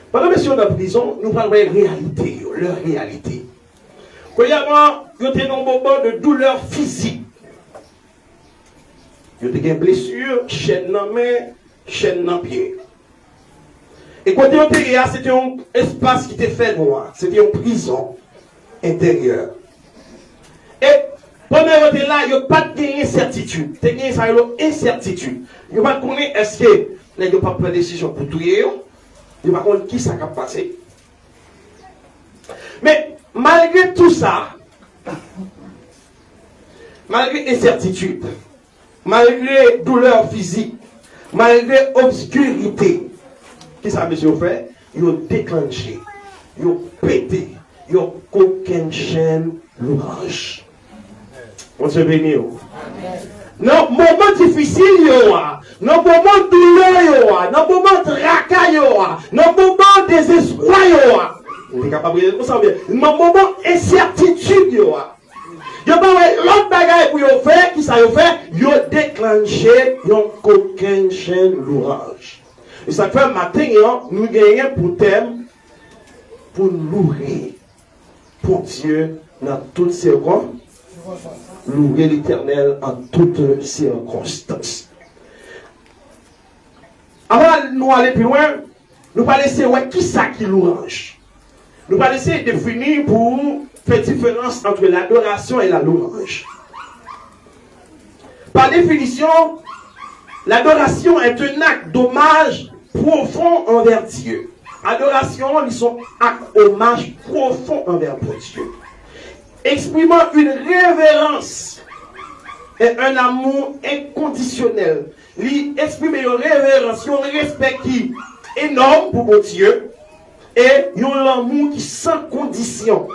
Pendant que nous sommes en prison, nous parlons de réalité, leur réalité. Premièrement, ils ont un moment de douleur physique. Ils ont des blessures, chaîne dans la main, chaîne dans le pied. Et quand ils ont été là, c'était un espace qui était fait noir. C'était une prison intérieure. Et pendant qu'ils étaient là, ils n'ont pas de incertitude. Ils ont une incertitude. Ils n'ont pas de connaître est-ce que ils n'ont pas pris la décision pour tout. Ils n'ont pas connaître qui ça va passer. Mais malgré tout ça, malgré incertitude, malgré douleur physique, malgré obscurité, qui ça monsieur fait? Ils ont déclenché, ils ont pété, ils ont aucune chaîne l'orange. On se bénit. Non, moment difficile, non, moment douleur, non, moment tracas, non, moment désespoir, on est capable de dire ça bien. Non, moment incertitude, il y a pas l'autre bagaille pour y faire, qui ça y fait, il a déclenché, il y a aucun chaîne l'orange. Et ça fait matin, nous gagnons pour thème, pour louer, pour Dieu, dans toutes circonstances. Louer l'Éternel en toutes circonstances. Avant de nous aller plus loin, nous allons laisser qui ça qui louange. Nous allons laisser définir pour faire différence entre l'adoration et la louange. Par définition, l'adoration est un acte d'hommage profond envers Dieu. Adoration, ils sont actes d'hommage profond envers Dieu. Exprimant une révérence et un amour inconditionnel. Il exprime une révérence, un respect qui est énorme pour mon Dieu et un amour qui sans condition.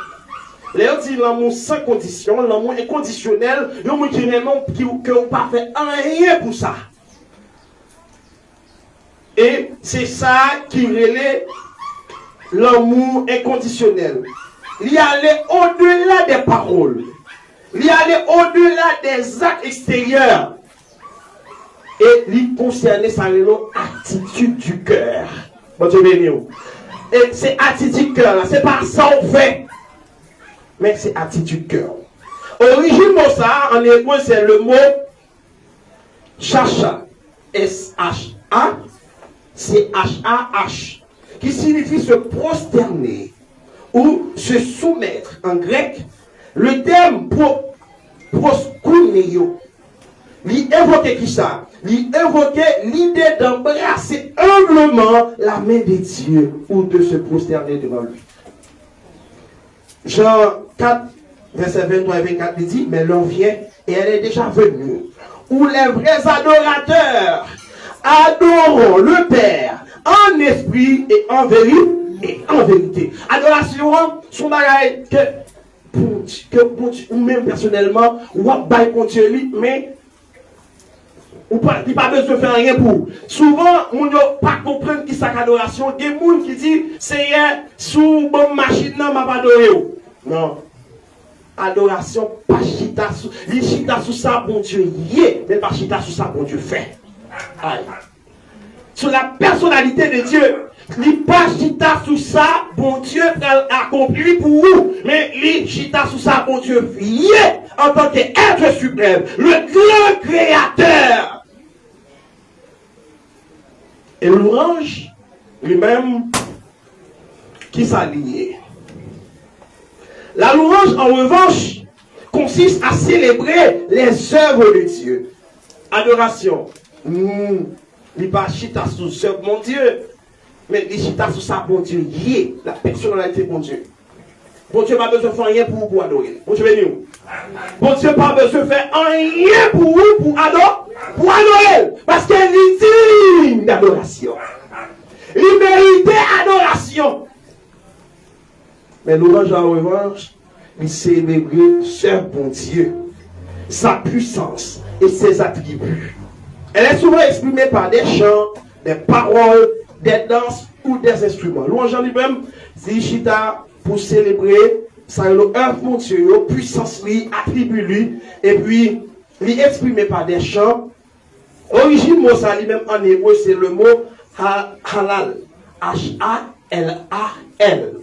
Là, on dit l'amour sans condition, l'amour inconditionnel, l'amour qui n'a pas fait rien pour ça. Et c'est ça qui relève l'amour inconditionnel. il y allait au-delà des paroles. Il y allait au-delà des actes extérieurs. Et il concernait sa attitude du cœur. Bon Dieu béni. Et c'est attitude cœur là, c'est pas ça on fait. Mais c'est attitude cœur. Origine mot ça, en hébreu, c'est le mot chacha. S-H-A. C-H-A-H. Qui signifie se prosterner ou se soumettre en grec. Le terme proskuneo, il évoquait qui ça? Il évoquait l'idée d'embrasser humblement la main de Dieu ou de se prosterner devant lui. Jean 4, verset 23 et 24, il dit, mais l'heure vient et elle est déjà venue, où les vrais adorateurs adoreront le Père en esprit et en vérité. Adoration, son bagage que même personnellement, ou pas contre lui, mais ou pas, il n'y a pas besoin de faire rien pour. Souvent, on ne peut pas comprendre qui c'est l'adoration. Il y a des gens qui disent, Seigneur, sous bonne machine, non, m'a pas adoré. Non. Adoration, pas chita sous ça, bon Dieu, mais pas chita sous ça, bon Dieu, fait. Aïe. Sur la personnalité de Dieu, il pas chita sous ça, bon Dieu, accompli pour vous, mais il chita sous ça, bon Dieu, en tant qu'être suprême, le grand créateur. Et l'orange, lui-même, qui s'aligne. La louange, en revanche, consiste à célébrer les œuvres de Dieu. Adoration. Il n'est pas chita sous œuvre, mon Dieu, mais il chita sous ça, bon Dieu, la personnalité, bon Dieu. Bon Dieu n'a pas besoin de faire rien pour vous pour adorer. Bon Dieu, béni. Bon Dieu n'a pas besoin de faire rien pour vous pour adorer. Parce qu'il est digne d'adoration. Il mérite adoration. Mais l'orange, en revanche, il célèbre ce bon Dieu, sa puissance et ses attributs. Elle est souvent exprimée par des chants, des paroles, des danses ou des instruments. L'orange en lui-même, c'est chita pour célébrer sa œuvre mon Dieu, puissance lui, attribut lui, et puis il est exprimé par des chants. Origine mot ça lui-même en hébreu, c'est le mot halal, H-A-L-A-L,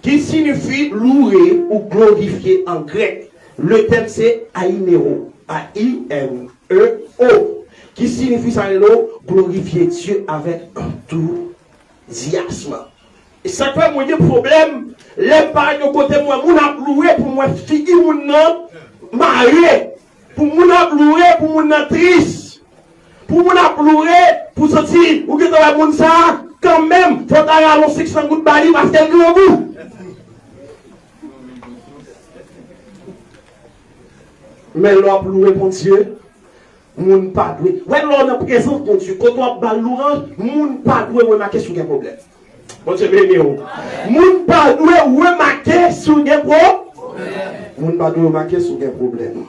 qui signifie louer ou glorifier en grec. Le terme c'est ainéo, A-I-N-E-O, qui signifie ça glorifier Dieu avec enthousiasme. Et ça fait mon problème, les parents de côté moi, mon a loué pour moi, fille mon nom, marié, pour mon a loué pour mon triste, pour mon a loué pour sortir, ou que tu vas mon ça, quand même, faut aller à l'on 600 gouttes de bali parce qu'elle est au bout. Mais l'on loué pour Dieu, mon pas doué. Ouais, l'on a présence pour Dieu, quand on a l'orange, mon pas doué, remarquer sur quel problème. Bon Dieu béni. Moun pas doué remarquer sur un problème. Moun pas doué remarquer sur un problème.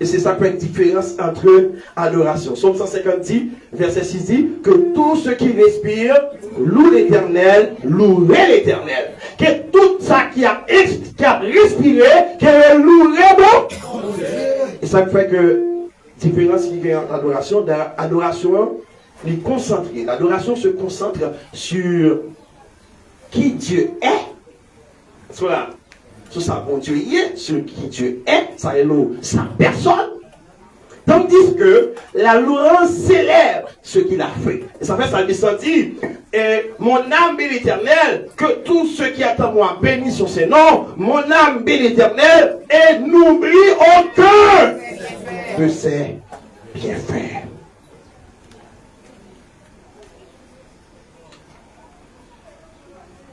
Et c'est ça qui fait la différence entre adoration. Psaume 150 dit, verset 6 dit, que tout ce qui respire loue l'Éternel, louerait l'Éternel. Que tout ça qui a respiré, qu'elle louerait bon. Et ça fait que différence qui vient entre adoration, l'adoration se concentre sur qui Dieu est, sur sa bon Dieu est, sur qui Dieu est, sa personne, tandis que la louange célèbre ce qu'il a fait. Et ça fait ça dit, mon âme bénit l'Éternel, que tout ce qui attend moi bénit sur ses noms, mon âme bénit l'Éternel, et n'oublie aucun de ses bienfaits.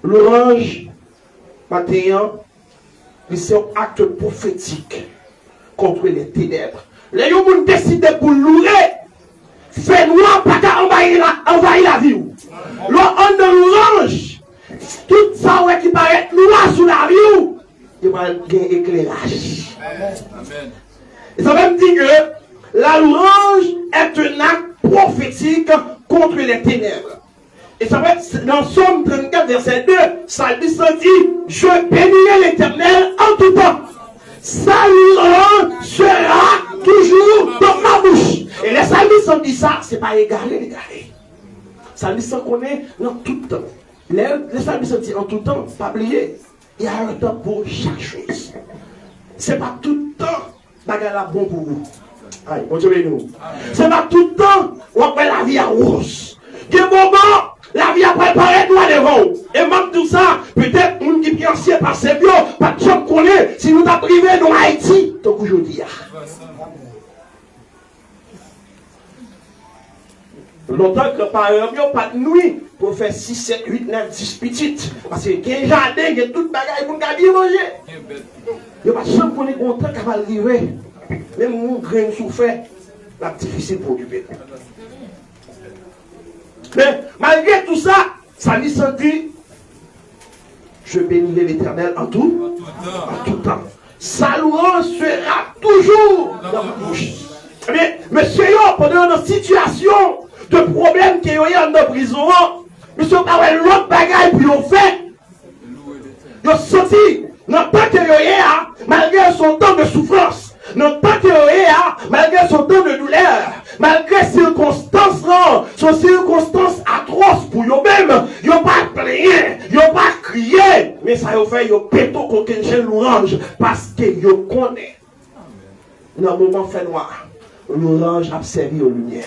L'orange, matin, c'est un acte prophétique contre les ténèbres. Les gens ont décidé pour louer, fait noir, pas qu'à envahir la vie. L'on de l'orange, tout ça qui paraît noir sous la vie, il va y avoir un éclairage. Amen. Et ça même dit que la louange est un acte prophétique contre les ténèbres. Et ça va être dans Somme 34, verset 2, Psalmiste dit, je bénirai l'Éternel en tout temps. Sa louange sera toujours dans ma bouche. Et les psalmistes disent ça, c'est pas égaré. Psalmiste connaît dans tout temps. Les psalmistes disent en tout temps, pas oublier, il y a un temps pour chaque chose. C'est pas tout le temps, bagarre bon pour vous. Aïe, bon Dieu nous. C'est pas tout le temps, on appelle la vie à rose. Quel moment, la vie a préparé toi devant. Et même tout ça, peut-être, nous qui bien ancien par ces bio, pas de gens connaît, si nous t'as privé dans Haïti, donc aujourd'hui. Longtemps que par exemple, pas de nuit pour faire 6, 7, 8, 9, 10 petites. Parce que 15 jardins, il y a tout bagaille pour nous bien manger. Il n'y a pas de chance qu'on est content qu'elle va arriver. Même mon grain souffert, c'est difficile pour du bébé. Mais malgré tout ça, ça lui dit, je bénirai l'Éternel en tout temps. Sa louange sera toujours dans ma bouche. Mais monsieur, pendant une situation de problème qui est en notre prison, monsieur, pas l'autre bagaille puis on fait. Il a sorti, non pas que malgré son temps de souffrance, non pas que malgré son temps de douleur, malgré circonstances, son circonstances atroces pour eux-mêmes, ils n'ont pas plaigné, ils n'ont pas crié, mais ça a fait, ils ont pété contre une louange parce qu'ils connaissent. Dans le moment fait noir, l'orange a servi aux lumières.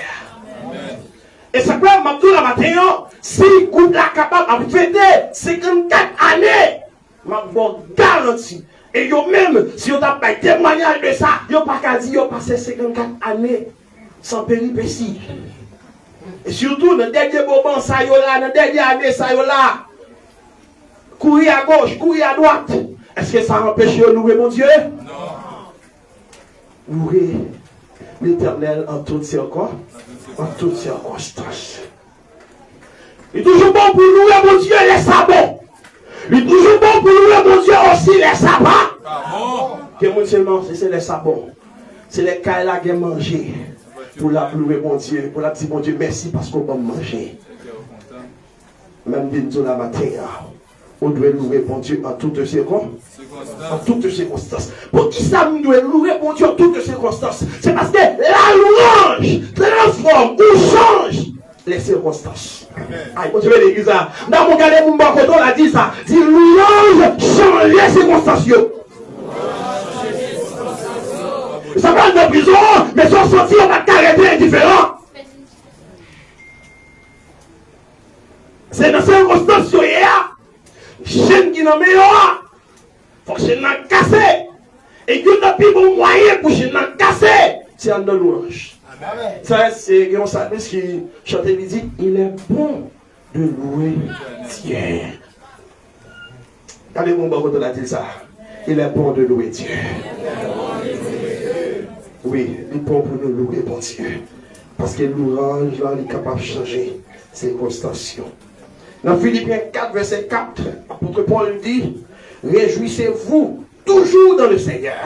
Et c'est quoi, Mabdou la matin, si le groupe là capable de fêter 54 années, Mabdou garanti. Et yo même, si on a pas témoignage de ça, yo pas qu'à dire, yo passé 54 années sans péripéties. Et surtout, dans le dernier moment, ça yo là, dans la dernière année, ça yo là, courir à gauche, courir à droite. Est-ce que ça empêche de louer mon Dieu? Non. Louer l'Éternel en toutes circonstances. Il est toujours bon pour louer mon Dieu les sabots. Il est toujours bon pour louer mon Dieu aussi les sabbats. Que mon seulement, c'est les sabots. C'est les cailles qui mangé. Pour la louer mon Dieu. Pour la dire mon Dieu, merci parce qu'on va manger. Même bientôt la matin, on doit louer mon Dieu en toutes circonstances. En toutes circonstances. Pour qui ça nous doit louer mon Dieu en toutes circonstances? C'est parce que la louange transforme ou change les circonstances. Aïe, quand tu veux l'église là, dans mon galère, mon bacoton a dit ça. Dit louange change les circonstances. Ça parle de prison, mais son sorti, on va t'arrêter indifférent. C'est dans ces circonstances hier, chaîne qui n'a meilleur, faut que chaîne n'a cassé. Et que depuis bon moyen pour chaîne n'a cassé, c'est un de louange. Ça, c'est un service qui chantait, il dit, il est bon de louer Dieu. Regardez mon bon quand on a dit ça. Il est bon de louer Dieu. Oui, il est bon pour nous louer bon Dieu. Parce que l'ouange, là, il est capable de changer ses circonstances. Dans Philippiens 4, verset 4, l'apôtre Paul dit, réjouissez-vous toujours dans le Seigneur.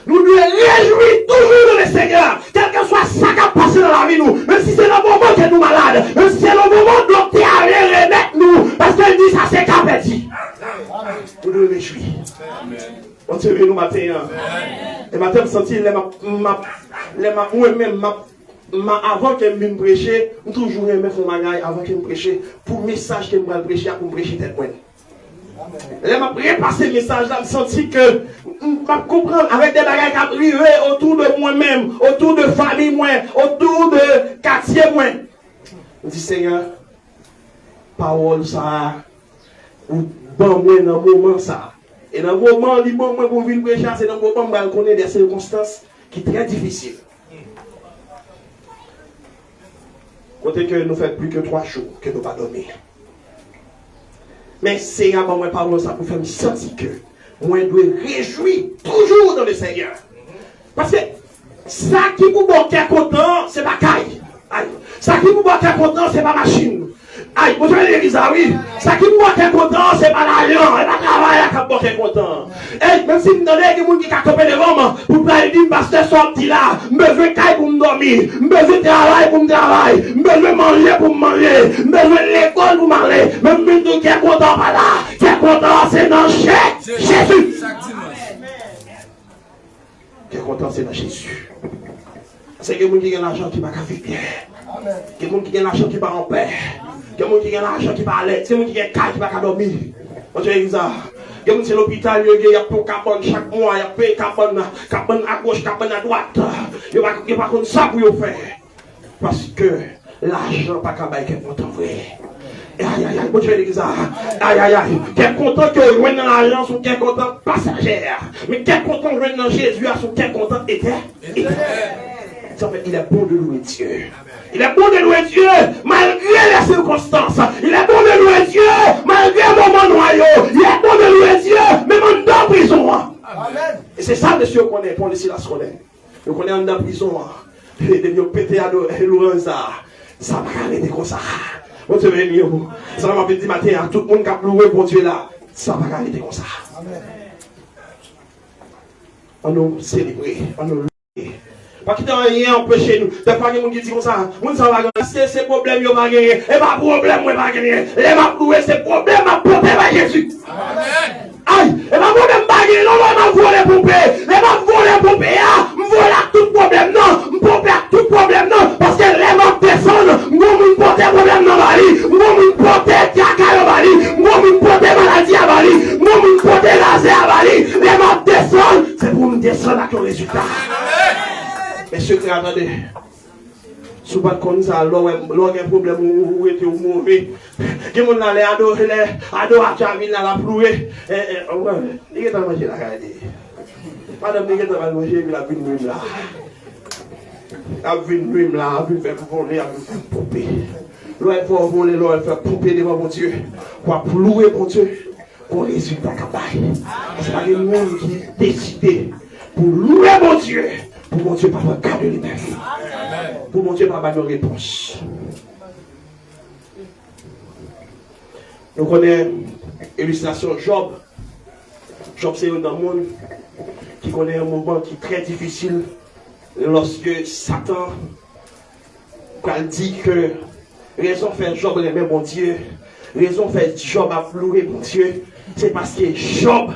Nous nous réjouissons toujours dans le Seigneur. Quel que soit ça qui a passé dans la vie, nous. Même si c'est le moment que nous malades. Même si c'est le moment dont tu as remettre nous. Parce qu'elle dit ça, c'est capétit. Nous nous réjouissons. On te réunit nous matin. Et matin, je me sens moi-même, avant qu'elle me prêche, je toujours aimé faire ma gaille avant qu'elle me prêche. Pour le message qu'elle me prêche, pour me prêcher tel point. Elle m'a repassé le message là, je senti que je comprends avec des bagages qui arrivent autour de moi-même, autour de famille moi, autour de quartier moi. Je dis Seigneur, parole ça, ou bon moi dans le moment ça. Et dans le moment, il bon moi pour venir prêcher, c'est dans le moment où je connais des circonstances qui sont très difficiles. Côté que nous faisons plus que 3 jours que nous ne pas dormir. Mais Seigneur, moi, parle ça pour faire me sentir que moi, je dois réjouir toujours dans le Seigneur. Parce que ça qui vous manque content, c'est pas caille. Ça qui vous manque content, c'est pas machine. Aïe, vous avez l'église, oui. Ça qui vous manque content, c'est pas l'argent. C'est pas travail qui vous manque content. Et Même si me donne des gens qui sont campés devant moi, pour pas dire, pasteur, sorti là, besoin de caille pour me dormir, besoin de travail pour me travailler, besoin de manger pour me manger, besoin de l'école pour m'aller, même si qui est content pas là, qui est content, c'est dans Jésus. Qui est content, c'est dans Jésus. C'est que les gens qui ont l'argent qui ne va pas vivre bien. Il y a des gens qui ont l'argent qui ne va pas en paix. Il y a des gens qui ont l'argent qui ne va pas aller. Il y a des gens qui ont l'argent qui ne va pas dormir. Il y a des gens qui sont à l'hôpital, il y a des cabane chaque mois, il y a des cabane à gauche, cabane à droite. Il n'y a pas comme ça pour faire. Parce que l'argent n'est pas capable de content vrai. Aïe aïe aïe, moi je vais dire ça. Aïe aïe aïe, quel content que je joigne dans l'argent, son quel content passagère. Mais quel content que je joigne dans Jésus, son quel content éternel. Il est bon de louer Dieu. Il est bon de louer Dieu malgré les circonstances. Il est bon de louer Dieu malgré le moment noyau. Il est bon de louer Dieu même en dans prison. Amen. Et c'est ça, monsieur, qu'on est, pour laisser la scolaire. Nous connaissons en dans prison. Et de nous péter à Lorenza. Ça va arrêter comme ça. Bon Dieu béni. Ça va dire matin à tout le monde qui a loué pour Dieu là. Ça va arrêter comme ça. Amen. On nous célébrer. On nous louer. Pas qu'il n'y a rien empêché nous. Des fois, il y a des gens qui disent comme ça. Nous savons pas ces problèmes, ils n'ont pas gagné. Et pas problème, ils n'ont pas gagné. Les maploués, ces problèmes, à porter par Jésus. Amen. Aïe, et pas problème, pas gagné. Non, non, je vais voler poupées. Les m'a volé poupées. Je vole tout problème, non. Je pompe tout problème, non. Parce que les m'a descendent. Moi, je porte problème dans la vie. Moi, je porte caca dans la vie. Moi, je porte maladie à la vie. Moi, je porte laser à la vie. Les m'a descendent. C'est pour me descendre avec le résultat. Mais ceux qui attendez, si vous ne connaissez pas, l'on a un problème où vous êtes mauvais. Qui vous allez adorer à la plouée. Il est en manger la garde. Madame, il est en manger la vie là. La vie là, la vie fait voler, la vie fait pomper. L'on fait voler, l'on fait pomper devant mon Dieu. Pour plouer mon Dieu, pour résultat capable. C'est pas le monde qui est décidé pour louer mon Dieu. Pour mon Dieu, pas regarder les mains. Pour mon Dieu, pas avoir de réponse. Nous connaissons l'illustration Job. Job, c'est un monde qui connaît un moment qui est très difficile lorsque Satan dit que raison fait Job les mains, mon Dieu. Raison fait Job à louer, mon Dieu. C'est parce que Job,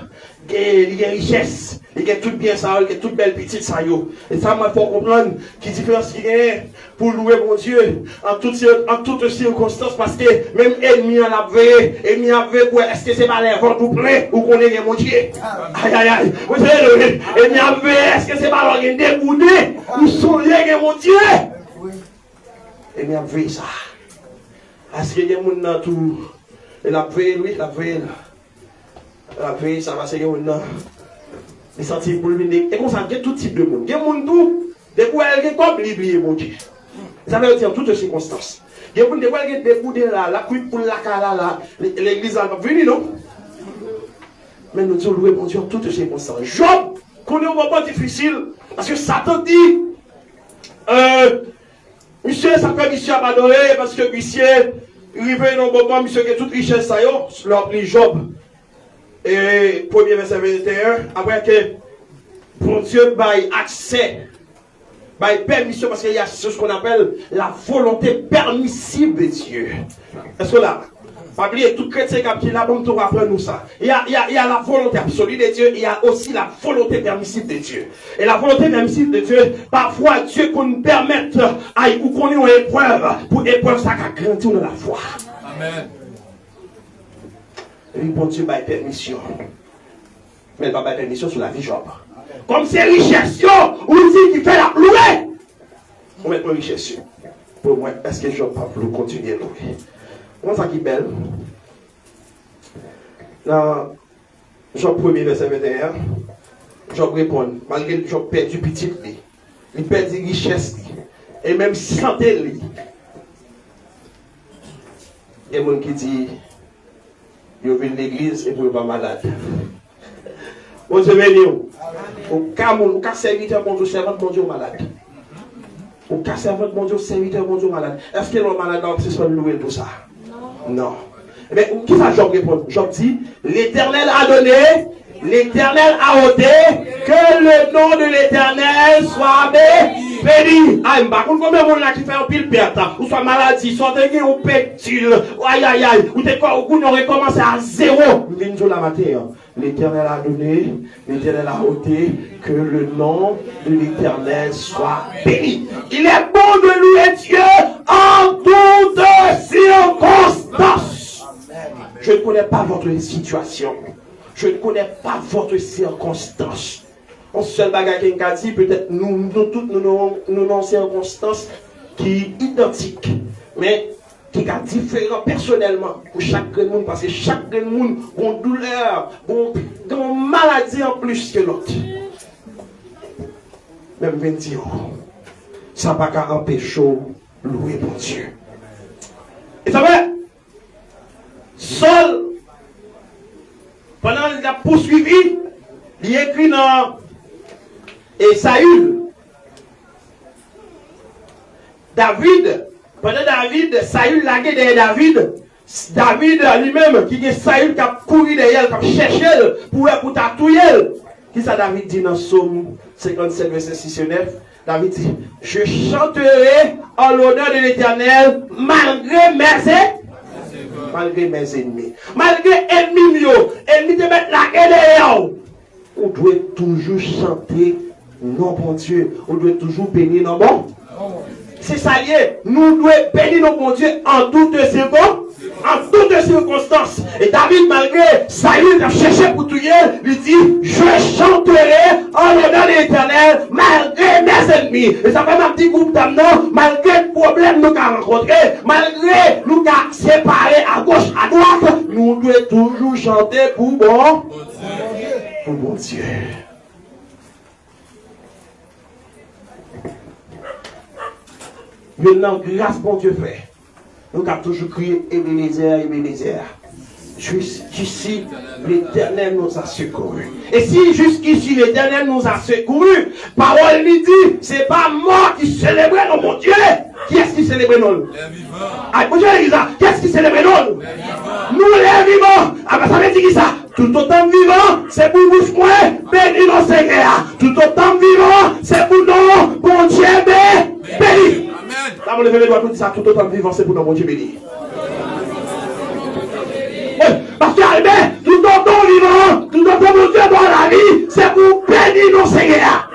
il y a richesse. Il y a tout bien ça, il y a toute belle petite ça. Et ça, il faut comprendre qu'il différence qu'il y a pour louer mon Dieu en toutes circonstances. Parce que même ennemi en a veillé, ennemi a veillé pour est-ce que c'est pas les vents tout plein ou qu'on est mon Dieu. Aïe aïe aïe. Vous savez, ennemi a veillé, est-ce que c'est pas leur déboudé ou soleil mon Dieu. Ennemi a veillé ça. Est-ce qu'il y a des gens dans tout. Et la veille, oui, la veille. La veille, ça va se faire maintenant. Les sentiments pour le venir. Et comme ça, il y a tout type de monde. Il y a des gens tout. Des fois, il y a comme l'oublier, mon Dieu. Ça veut dire en toutes circonstances. Il y a des gens qui ont des bouts là, la cuite pour la cala là. L'église va venir, non? Mais nous disons louer mon Dieu en toutes circonstances. Job, qu'on est au moment difficile. Parce que Satan dit, monsieur, ça fait monsieur abandonné parce que monsieur, il arrive dans le moment, monsieur, qui a toute richesse, ça y est, l'appelé Job. Et premier verset 21, après que bon Dieu baille accès, baille permission, parce qu'il y a ce qu'on appelle la volonté permissive de Dieu. Est-ce que là, pas oublier, tout chrétien qui est là, bon, tu vas apprendre nous ça. Il y a la volonté absolue de Dieu, il y a aussi la volonté permissive de Dieu. Et la volonté permissive de Dieu, parfois Dieu qu'on nous permette, ou qu'on ait une épreuve, pour épreuve, ça va grandir dans la foi. Amen. Et bon Dieu va permission. Mais il va permission sur la vie Job. Comme c'est richesse, on dit qu'il fait la louer. On met pas richesse. Pour moi, est-ce que Job va continuer à louer? Comment ça qui est belle? Dans Job 1er, verset 21, Job répond, malgré que Job perd du petit, il perd des richesses, et même santé. Il y a des gens qui disent, ils viennent de l'église et ils ne sont pas malades. Bon Dieu béni. Au cas serviteur, bon Dieu, servante, bon Dieu, malade. Au cas servante, bon Dieu, serviteur, bon Dieu, malade. Est-ce que l'homme malade c'est soit loué pour ça? Non. Mais qui va Job répondre? Job dit, l'Éternel a donné, l'Éternel a ôté, que le nom de l'Éternel soit béni. Ah, par contre, combien de monde là qui fait un pile perte, ou soit maladie, soit de ou pétule, aïe aïe aïe, ou t'es quoi, ou n'aurait commencé à zéro. Vinzo la matin, l'Éternel a donné, l'Éternel a ôté, que le nom de l'Éternel soit béni. Il est bon de louer Dieu en toutes circonstances. Je ne connais pas votre situation. Je ne connais pas votre circonstance. On seul bagage qui a dit, peut-être nous tous nous avons circonstances qui sont identiques, mais qui sont différentes personnellement pour chaque monde, parce que chaque monde a une douleur, une maladie en plus que l'autre. Même 20 ans, ça ne va pas empêcher de louer mon Dieu. Et ça va? Saul, pendant qu'il a poursuivi, il écrit dans Saül. Pendant Saül l'a gué derrière David lui-même, qui est Saül qui a couru derrière, qui a cherché pour tatouiller. Qui ça David dit dans Psaume 57, verset 6 et 9? David dit, je chanterai en l'honneur de l'Éternel malgré mes ennemis. Malgré ennemis, ennemis de mettre la guerre derrière. On doit toujours chanter non bon Dieu. On doit toujours bénir non bon. C'est ça lié. Nous devons bénir non bon Dieu en toutes circonstances. Et David, malgré Saül a cherché pour tuer, lui dit, je chanterai en l'honneur de l'Éternel malgré mes ennemis. Et ça fait un petit groupe d'âmes, malgré le problème nous avons rencontré, malgré nous avons séparés à gauche, à droite, nous devons toujours chanter pour bon Dieu. Maintenant, grâce bon Dieu fait. Nous avons toujours crié Ebenezer, Ebenezer. Jusqu'ici, l'Éternel nous a secourus. Et si jusqu'ici, l'Éternel nous a secourus, parole lui dit, c'est pas moi qui célébrais non, mon Dieu. Qui est-ce qui célébrait nous? Les vivants. Ah, mon Dieu, qu'est-ce qui célébrait nous? Nous, les vivants. Ah, ben ça veut dire ça. Tout autant vivant, c'est pour bouche moi, béni nos Seigneur. Tout autant vivant, c'est pour nous, bon Dieu, béni. Là, on lève les doigts, tout ça, tout autant vivant, c'est pour nous, bon Dieu, béni. Parce que, tout autant vivant, tout autant mon Dieu dans la vie, c'est pour bénir nos Seigneurs.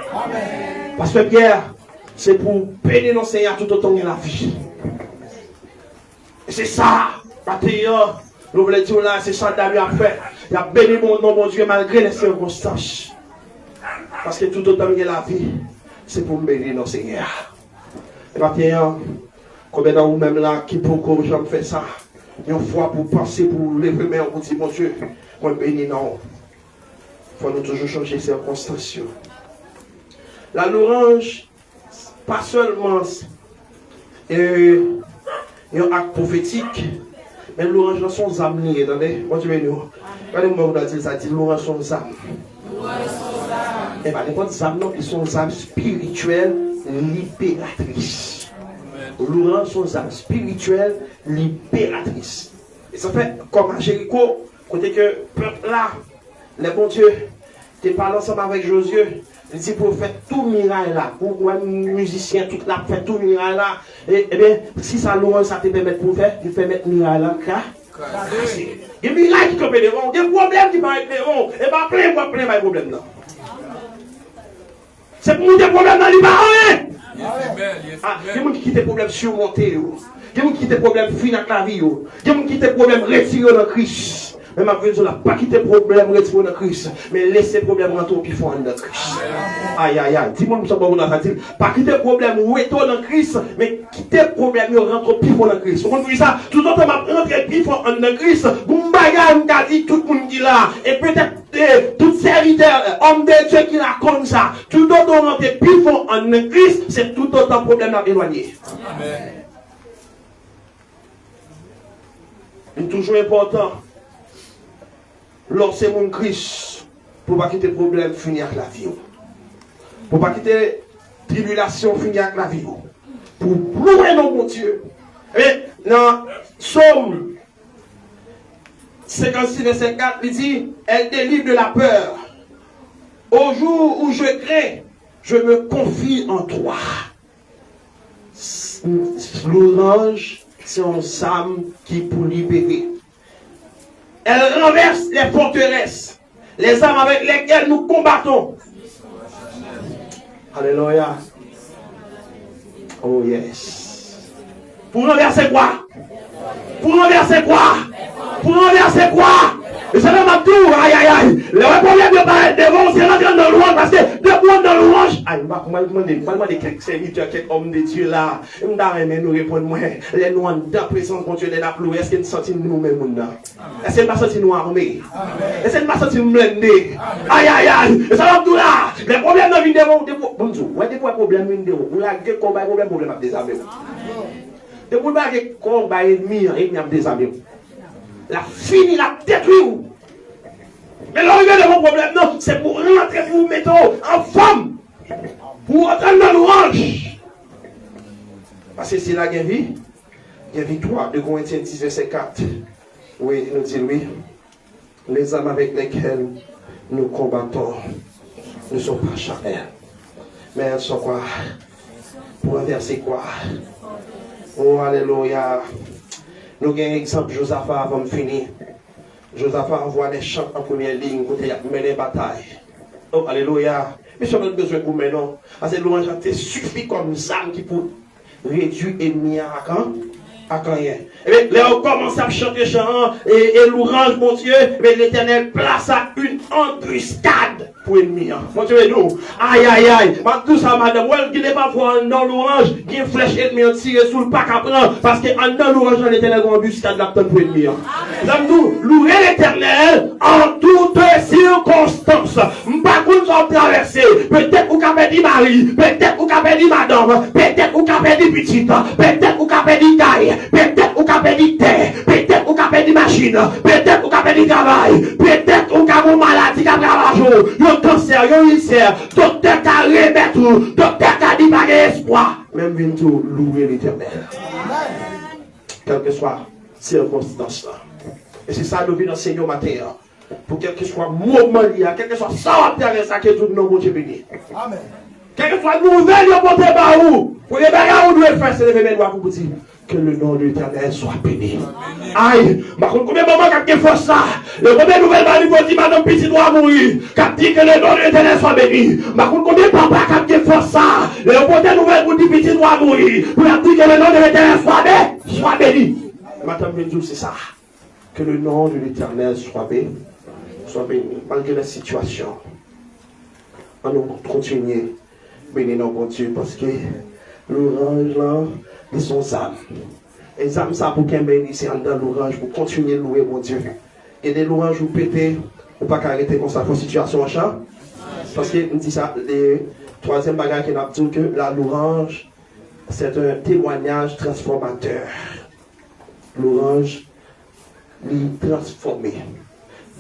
Parce que Pierre, c'est pour bénir nos Seigneurs tout autant dans la vie. Et c'est ça, Mathieu, nous voulons dire là, c'est ça David a fait. Il a béni mon nom, mon Dieu, malgré les circonstances. Parce que tout autant dans la vie, c'est pour bénir nos Seigneurs. Et Mathieu, combien d'entre vous-même là qui pour que j'en fais ça? Une fois pour penser, pour lever mes mains, pour dire, mon Dieu, moi bénis, non. Il faut nous toujours changer les circonstances. La louange, pas seulement un acte prophétique, mais louange dans son âme, attendez, moi je vais nous. Regardez-moi, vous avez dit ça, dit louange son âme. Et bien, les bonnes âmes, non, ils sont âmes spirituelles libératrices. Louange son âme spirituelle libératrice. Et ça fait comme à Jéricho, côté que peuple là, les bons dieux, tu parles ensemble avec Josué, il dit pour faire tout miracle là, pour un musicien, tout là, faire tout miracle là, et bien, si ça louange, ça te permet pour faire, il fait mettre miracle là, il y a des miracles qui peuvent devant, il y a des problèmes qui peuvent être devant, et pas plein de problèmes là. C'est pour nous des problèmes dans les parents. Il y a des gens qui ont des problèmes surmontés. Il y a des gens qui ont des problèmes finis avec la vie. Il y a des gens qui ont des problèmes retirés dans Christ. Mais ma vie, je n'ai pas quitté les problèmes retirés dans Christ. Mais laissez les problèmes rentrer au pifon dans Christ. Aïe, aïe, aïe. Dis-moi, je ne sais pas où on a dit. Pas quitter les problèmes retirés dans Christ, mais quitter les problèmes rentrer au pifon dans Christ. Vous comprenez ça? Tout le temps, je vais rentrer au pifon dans Christ. Boumbaga, on dit tout le monde qui est là. Et peut-être tout serviteur, homme de Dieu qui raconte ça. Tout autant rentrer pifon en Christ, c'est tout autant problème à éloigner. Amen. C'est toujours important. Lorsque mon Christ, pour ne pas quitter le problème, finir avec la vie. Pour ne pas quitter la tribulation, finir avec la vie. Pour louer mon Dieu. Et dans Psaume 56, verset 4, il dit, elle délivre de la peur. Au jour où je crains, je me confie en toi. Louange, c'est un âme qui pour libérer. Elle renverse les forteresses, les armes avec lesquelles nous combattons. Alléluia. Oh yes. Pour renverser quoi? Pour renverser quoi? Pour renverser quoi? Et c'est même Abdou, aïe aïe aïe. Le problème de parler devant, c'est rentrer dans le louange, parce que de dans le louange. Aïe, moi demander quelques serviteurs, quelques hommes de Dieu là. Je vais nous répondre, moi, les nous en dedans, présence contre Dieu, les applaudissements, est-ce que nous sentons nous-mêmes là? Est-ce que nous ne sentons nous armés? Est-ce que nous ne sentons nous blindés? Aïe aïe aïe. Et c'est Abdou là. Les problèmes de vie devant, bon Dieu, ouais, des fois, problème de vie, vous avez combat, problème à désarmer. De vous avez combat ennemi, ennemi à désarmer. La fini, la détruit. Mais l'arrivée de mon problème, non, c'est pour rentrer, pour vous mettre en forme. Pour entrer dans l'orange. Parce que c'est là qu'il y a vie. Il y a victoire. 2 Corinthiens 10, verset 4. Oui, il nous dit oui. Les âmes avec lesquelles nous combattons ne sont pas charnelles. Mais elles sont quoi? Pour inverser quoi? Oh, alléluia. Nous avons un exemple, Josaphat, avant de finir. Josaphat envoie les chants en première ligne, côté mener une bataille. Oh, alléluia. Mais si on a besoin de vous maintenant, parce que l'orange suffit comme âme qui peut réduire l'ennemi à rien. Et bien, là, on commence à chanter chant, et l'orange, mon Dieu, mais l'Éternel place à une embuscade pour l'ennemi. Mon Dieu, nous, aïe, aïe, aïe. Tout ça, madame, qui n'est pas voir dans l'orange, qui est flèche ennemi tiré sous le pack à prendre, parce que dans l'orange, l'Éternel a une embuscade là pour l'ennemi. Nous, louer l'Éternel en toutes circonstances. Pas qu'on soit traversé. Peut-être qu'on a perdu mari, peut-être qu'on a perdu madame, peut-être qu'on a perdu petite, peut-être qu'on a perdu taille, peut-être qu'on a perdu terre, peut-être qu'on a perdu machine, peut-être qu'on a perdu travail, peut-être qu'on a une maladie qui a travaillé, un cancer, un ulcère, docteur qui a remis tout, docteur qui a dit pas d'espoir. Même bientôt, louer l'Éternel. Quelle que soit circonstance là. Et c'est ça nous venons enseigner au matin. Pour quel que soit moment lié, quel que soit ça, ça que tout le monde est béni. Amen. Quel que soit nouvelle, vous portez par où. Pour les bagages, vous devez faire, c'est lever mes doigts pour vous dire que le nom de l'Éternel soit béni. Aïe, par contre, combien de moments qui fait ça? Le combien de nouvelles mari vous dit, madame petit doit mourir, qui dit que le nom de l'Éternel soit béni. Par contre, combien de papa qui fait ça? Le combien de nouvelles vous dit, petit doit mourir, pour dire que le nom de l'Éternel soit béni. Madame Benjou, c'est ça. Que le nom de l'Éternel soit béni, malgré la situation. On nous continue bénir nos bon Dieu, parce que l'orange là, ils sont âmes. Et les âmes, ça pour qu'un béni, c'est dans l'orange, pour continuer de louer mon Dieu. Et les louanges, vous pétez, ou pas qu'arrêter comme ça pour situation en chat. Parce que, on dit ça, le troisième bagage qui a dit que la louange, c'est un témoignage transformateur. L'orange, les transformer.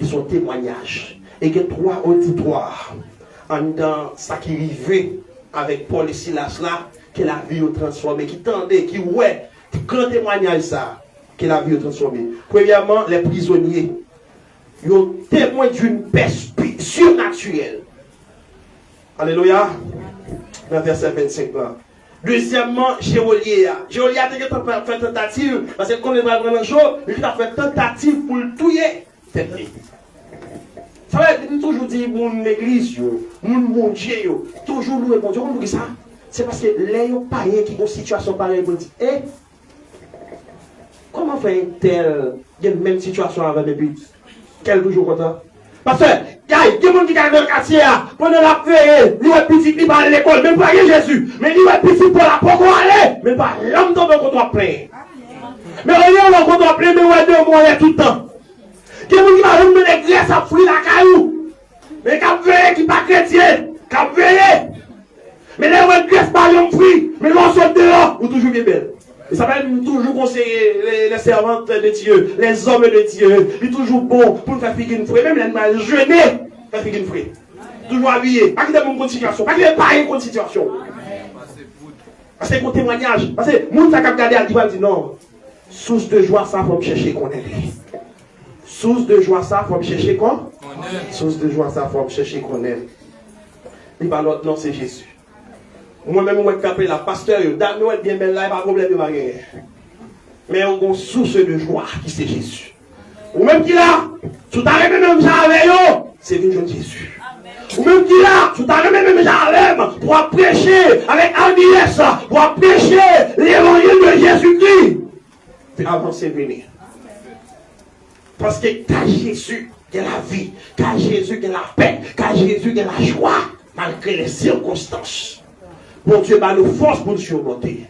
Ils sont témoignages. Et il y a 3 auditoires dans ça qui arrivait avec Paul et Silas là, que la vie est transformée, qui tendait, qui ouais, grand témoignage ça, que la vie est transformée. Premièrement, les prisonniers, ils ont témoin d'une paix surnaturelle. Alléluia. Dans verset 25 là. Deuxièmement, Géolier a fait tentative, parce que quand on est vraiment chaud, il a fait tentative pour le tuer. Ça va être toujours dit, mon église, mon Dieu, toujours louer mon Dieu. Comment vous ça? C'est parce que les païens qui ont une situation pareille, vous dites, comment faire une telle, même situation avec mes buts? Quelques jours comme ça. Parce que, il y a des gens qui gagnent dans le quartier, pendant la fête, ils ont petit qui va à l'école, même pas Jésus. Mais ils ont petit pour la pourquoi aller, mais pas l'homme dans le comptoir plein. Mais rien dans le comptoir plein, mais ouais, 2 mois tout le temps. Il y a des gens qui vont mener l'église à fruit la caillou. Mais qui ont veillé, qui ne sont pas chrétiens, qui ont veillé. Mais les gens qui ne sont pas fruit, mais l'on sort dehors, ou toujours bien belle. Il s'appelle toujours conseiller les servantes de Dieu, les hommes de Dieu. Il est toujours bon pour faire figuer une fruit. Même les animaux jeûner, faire figuer une fruit. Toujours habillé. Pas qu'il y ait une bonne situation. Pas qu'il n'y ait pas une bonne situation. Parce que c'est un témoignage. Parce que les gens qui ont regardé à Dieu, non. Source de joie, ça, il faut me chercher qu'on est. Source de joie, ça, il faut me chercher quoi? Source de joie, ça, il faut me chercher qu'on est. Il va l'autre non, c'est Jésus. Moi-même, moi, capé la pasteur, Daniel bien belle là, il n'y a pas de problème de mariage. Mais on a une source de joie qui c'est Jésus. Ou même qui là, tout à l'heure même j'avais yo, c'est venu de Jésus. Ou même qui là, tout à l'heure même j'avais pour prêcher avec Agnès, pour prêcher l'évangile de Jésus-Christ. Puis avant c'est venu. Parce que qu'à Jésus, qu'il y a la vie, qu'à Jésus, qu'il y a la paix, qu'à Jésus, qu'il y a la joie, malgré les circonstances. Bon Dieu m'a nous force pour nous surmonter.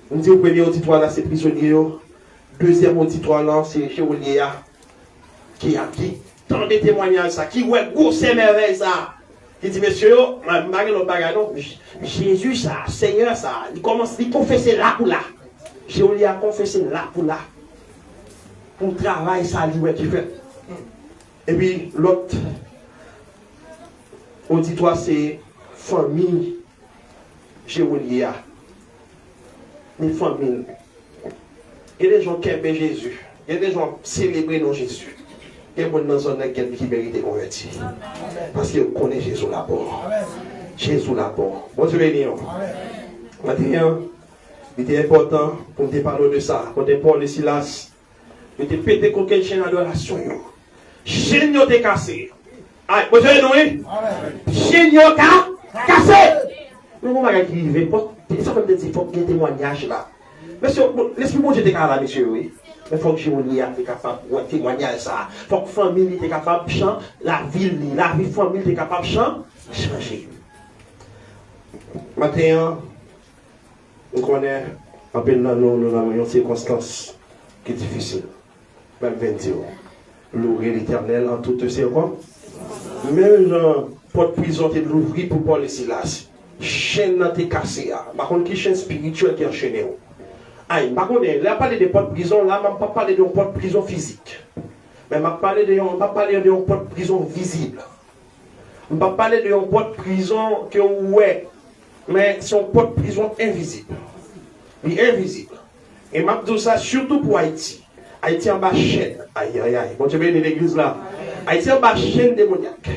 On dit au premier auditoire là, c'est prisonnier. Deuxième auditoire là, c'est Chéolia. Qui a dit tant de témoignages ça, qui ouais gros c'est merveille ça. Il dit monsieur, Jésus ça, Seigneur ça, il commence à confesser là pour là. Chéolia a confessé là pour là. Pour travail ça lui qui fait. Et puis l'autre auditoire c'est famille Chéolia. Les familles. Il y a des gens qui aiment Jésus. Il y a des gens qui célèbrent non Jésus. Il y a des gens dans zone qui méritent de convertir. Parce qu'ils connaissent Jésus là-bas. Jésus là-bas. Bon Dieu béni. Maintenant, il était important pour te parler de ça. Quand tu parles de Silas, il te pété contre quelle chaîne d'adoration. Chaîne est cassée. Aïe, vous avez nous? Chaîne est cassée. Mais mon bagage qui arrive, ça peut me dire qu'il faut qu'il y ait un témoignage là. Monsieur, l'esprit bon Dieu est capable, monsieur, oui. Mais il faut que Jéhonia soit capable de témoigner ça. Il faut que la famille soit capable de changer, la vie de la famille soit capable de changer. Maintenant, on connaît un peu une circonstance qui est difficile. Même 20 ans. Louer l'Éternel en toutes circonstances. Même dans porte prison, tu l'ouvrir pour Paul et Silas. Chaîne n'a été cassée. Par contre, qui chaîne spirituelle qui est enchaînée. Aïe, par contre, là, parler de porte prison, là, je ne parle pas de porte prison physique. Mais je parle de porte prison visible. Je ne parle pas de porte prison que ouais, mais c'est une porte prison invisible. Il est invisible. Et je dis ça surtout pour Haïti. Haïti en bas chaîne. Aïe, aïe, aïe. Bon, tu veux l'église là. Haïti en bas chaîne démoniaque.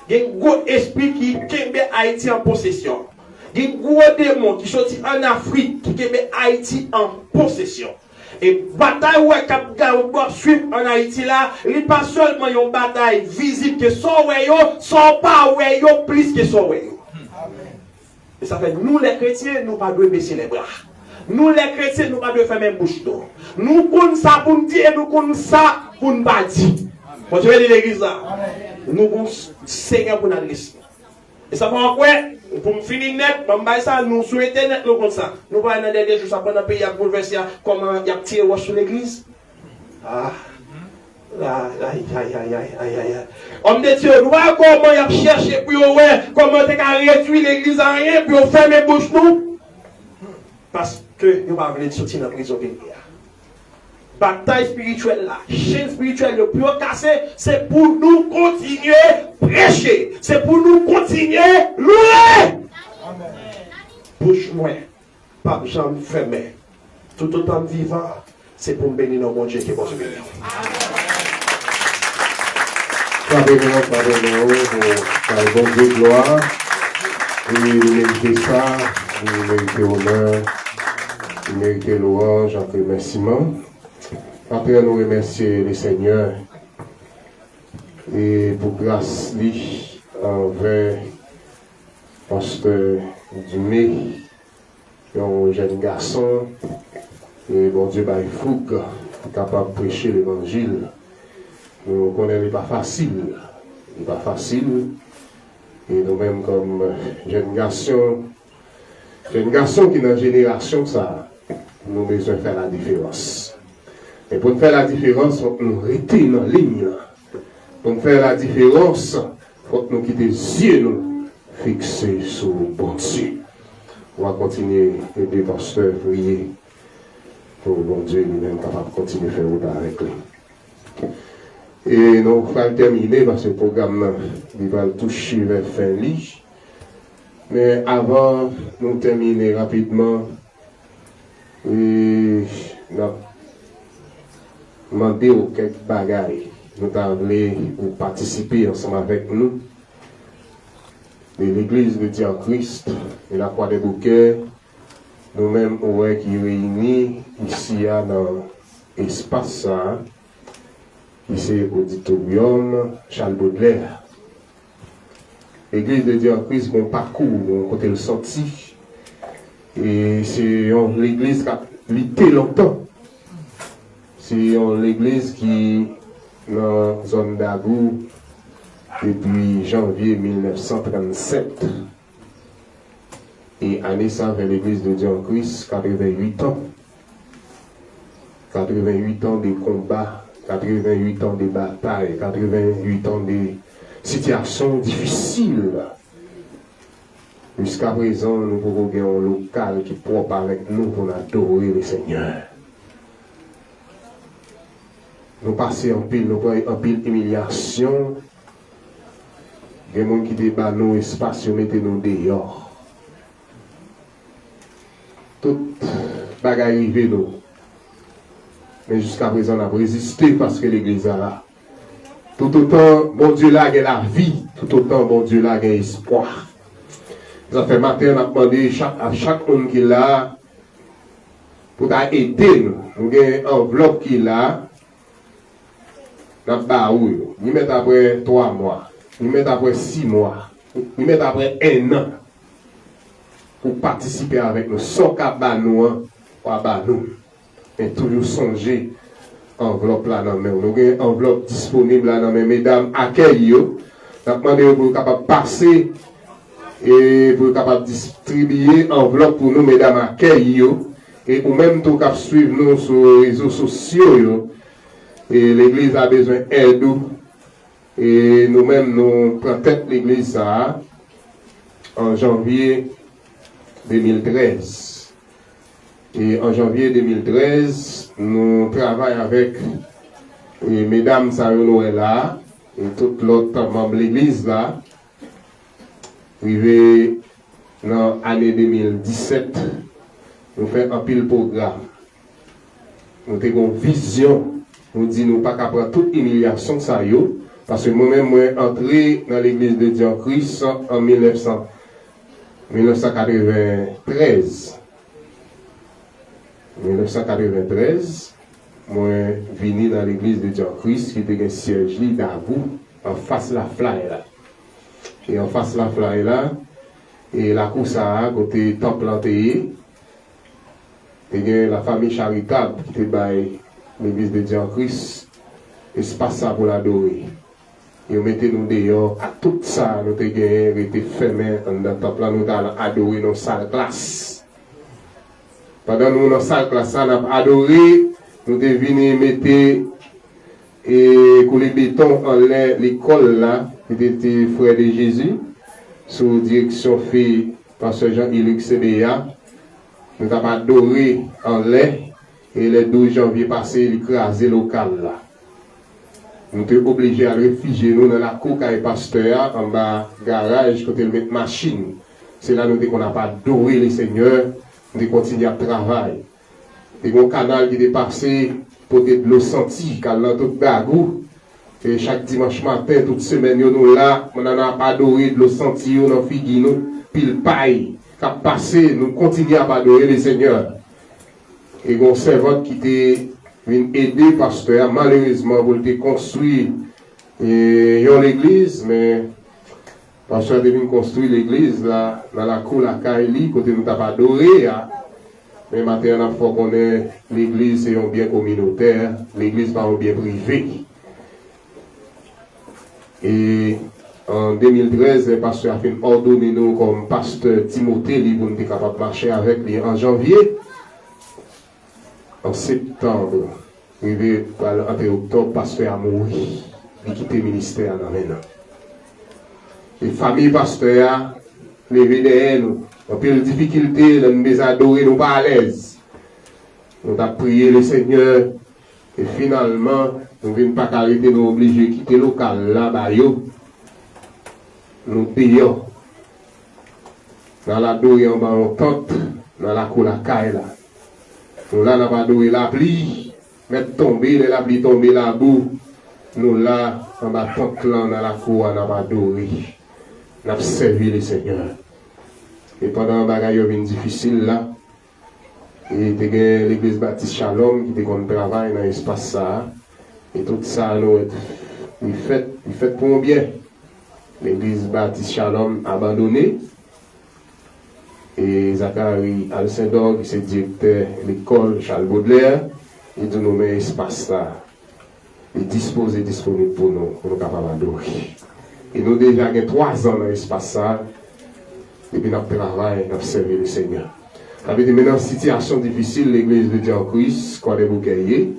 Il y a un gros esprit qui met Haïti en possession. Il y a un gros démon qui sortit en Afrique qui met Haïti en possession. Et bataille où on suivre en Haïti là, il n'est pas seulement une bataille visible que son pas plus que son Et ça fait nous les chrétiens, nous pas devons baisser les bras. Nous les chrétiens, nous pas devons faire même bouche d'eau. Nous connaissons ça pour nous dire et nous connaissons ça pour nous pas dire. Quand tu veux dire l'église là, nous avons Seigneur pour nous adresser. Et ça va quoi? Pour me finir net, nous souhaitons net comme ça. Nous voyons dans les derniers jours, ça prend un pays à bouleverser, comment il y a tiré sur l'église. Ah, aïe. Homme de Dieu, nous voyons comment il a cherché, puis comment il a réduit l'église à rien, puis on ferme les bouches nous. Parce que nous ne pouvons pas sortir dans la prison. Bataille spirituelle là, chaîne spirituelle le plus cassée, c'est pour nous continuer à prêcher. C'est pour nous continuer à louer. Bouche moi, pas jambe fermée. Tout autant vivant, c'est pour bénir nos bon Dieu qui est bon bénir. Pardonnez-nous, par le bon Dieu de gloire. Vous méritez ça, vous méritez honneur, vous méritez louange, en remerciement. Après, nous remercier le Seigneur et pour grâce lui envers pasteur Dumé, un jeune garçon, et bon Dieu, il faut capable de prêcher l'évangile. Nous connaissons n'est pas facile, et nous-mêmes comme jeune garçon qui est dans la génération, ça, nous avons besoin de faire la différence. Et pour faire la différence, il faut que nous restions dans la ligne. Pour faire la différence, il faut que nous quittions les yeux nous fixés sur le bon Dieu. On va continuer à aider le pasteur à prier pour le bon Dieu lui-même capable de continuer à faire route avec lui. Et nous allons terminer parce que le programme il va toucher vers fin lit. Mais avant, nous terminer rapidement. Et demander aux quelques bagailles. Nous voulons participer ensemble avec nous de l'église de Dieu en Christ et la Croix des Bouquets, nous-mêmes, qui réunis ici dans l'espace, ici auditorium Charles Baudelaire. L'église de Dieu en Christ, mon parcours, mon côté le sorti, et c'est l'église qui a lutté longtemps. C'est l'église qui, dans la zone d'Agou, depuis janvier 1937. Et année ça vers l'église de Dieu en Christ, 88 ans. 88 ans de combats, 88 ans de batailles, 88 ans de situations difficiles. Jusqu'à présent, nous pouvons avoir un local qui est propre avec nous pour adorer le Seigneur. Nous passons en pile, nous prenons en pile humiliation. Il y a des gens qui débattent nos espaces, mettez nous dehors. Tout bagaille arrivé nous. Mais jusqu'à présent, on a résisté parce que l'église est là. Tout autant, bon Dieu là, il y a la vie. Tout autant, bon Dieu là, il y a espoir. Ça fait matin, on a demandé à chaque homme qui est là pour aider nous. Nous avons une enveloppe qui est là. Nous avons nous mettons après 3 mois. Nous mettons après 6 mois. Nous mettons après 1 an. Pour participer avec nous. Sans qu'à nous, pas nous. Mais toujours songer enveloppe là dans nous. Nous avons une enveloppe disponible là dans mesdames, accueillez-vous. Nous avons demandé pour capable passer et pour capable distribuer enveloppe pour nous, mesdames, accueillez-vous. Et ou même tout cap suivre nous sur les réseaux sociaux. Et l'église a besoin d'aide. Et nous-mêmes, nous prenons tête l'église ça en janvier 2013. Et en janvier 2013, nous travaillons avec les mesdames Noël là et tout l'autre membre de l'église là. Arrivé dans l'année 2017, nous faisons un pile programme. Nous avons une vision. Nous disons nous pas qu'à prendre toute humiliation ça yo. Parce que moi-même, je suis entré dans l'église de Dieu en Christ en 1993. 1993, moi, je suis venu dans l'église de Dieu en Christ qui était un siège d'Agou, en face de la fly là. Et en face de la fly là, et la course à côté temple planté, et la famille charitable qui était dans l'église de Dieu en Christ, espace ça pour l'adorer. Et on mettait nous dehors, à tout ça, nous avons été fermés dans le temple, nous avons adoré nos salles classe. Pendant nous, dans la salle classe, nous avons adoré, nous avons venu mettre et couler béton en l'école là, qui était frère de Jésus, sous direction fait par ce Jean-Yves CBA. Nous avons adoré en l'air, et le 12 janvier passé, il écrasé local là. Nous sommes obligés à réfugier nous dans la cour et pasteur en bas garage côté le mettre machine. C'est là nous qu'on n'a pas adoré les seigneurs, nous continuer à travailler. Et mon canal qui est passé pour de l'eau sentie, car dans tout bagou. Et chaque dimanche matin, toute semaine, nous là, on n'a pas adoré de l'eau sentie, nous figi nous, pile paille, qui a passé, nous continuons à adorer les seigneurs. Et mon servante qui était vient aider pasteur malheureusement pour te construire l'église, mais pasteur devine construire l'église là dans la cour la Kaili côté nous t'as pas adoré. Mais maintenant il faut qu'on ait l'église c'est un bien communautaire, l'église pas un bien privé. Et en 2013 le pasteur a fait ordonner nous comme pasteur Timothée pour nous être capable de marcher avec lui en janvier. En septembre, arrivé en octobre, pasteur a mouru. Il a quitté le ministère maintenant. Les familles pasteur levé derrière nous. On a eu des difficultés, nous nous adorer, nous pas à l'aise. Nous avons prié le Seigneur. Et finalement, nous ne venons pas arrêter, nous obligés de quitter le local là-bas. Nous payons. Dans la dorée en bas, on tente. Dans la cour la caille là. Nous là, nous pas adoré la pluie, mettre tomber, la pluie tomber là-bas. Nous là, on va tente là dans la cour, on va adoré. nous avons servi le Seigneur. Et pendant que bagaille est difficile là, et l'église Baptiste Shalom qui était travail dans l'espace ça. Et tout ça, nous, il fait pour un bien. L'église Baptiste Shalom abandonnée. Et Zachary Alcindor, qui est directeur de l'école Charles Baudelaire, il dit nous met espace là. Il dispose disponible pour nous capables d'adorer. Et nous déjà 3 ans dans l'espace ça. Et puis nous travaillons, nous servi le Seigneur. Avec des maintenant situation difficile, l'église de Dieu en Christ, quoi des bouquets.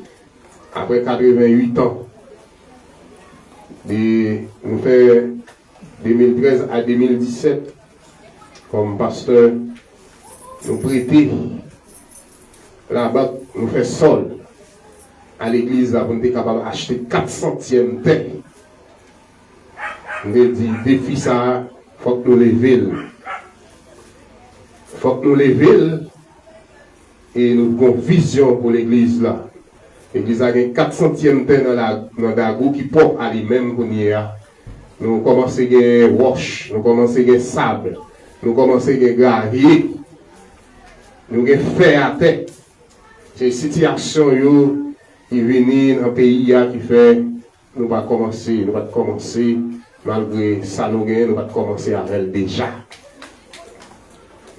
Après 88 ans, nous fait 2013 à 2017, comme pasteur, nous prêter la banque, nous fait sol à l'église pour nous être capable d'acheter 400e terre. Nous avons dit, défi ça, il faut que nous levions. Il faut que nous levions et nous avons une vision pour l'église là. L'église a 400e terre dans la goût qui porte à lui-même qu'on y a. Nous commençons à gagner roche, nous commençons à gagner sable, nous commençons à gagner gravier, nous avons fait à terre. C'est une situation qui vient dans le pays qui fait nous ne pas commencer, malgré ça nous gagnons, nous ne pas commencer avec elle déjà.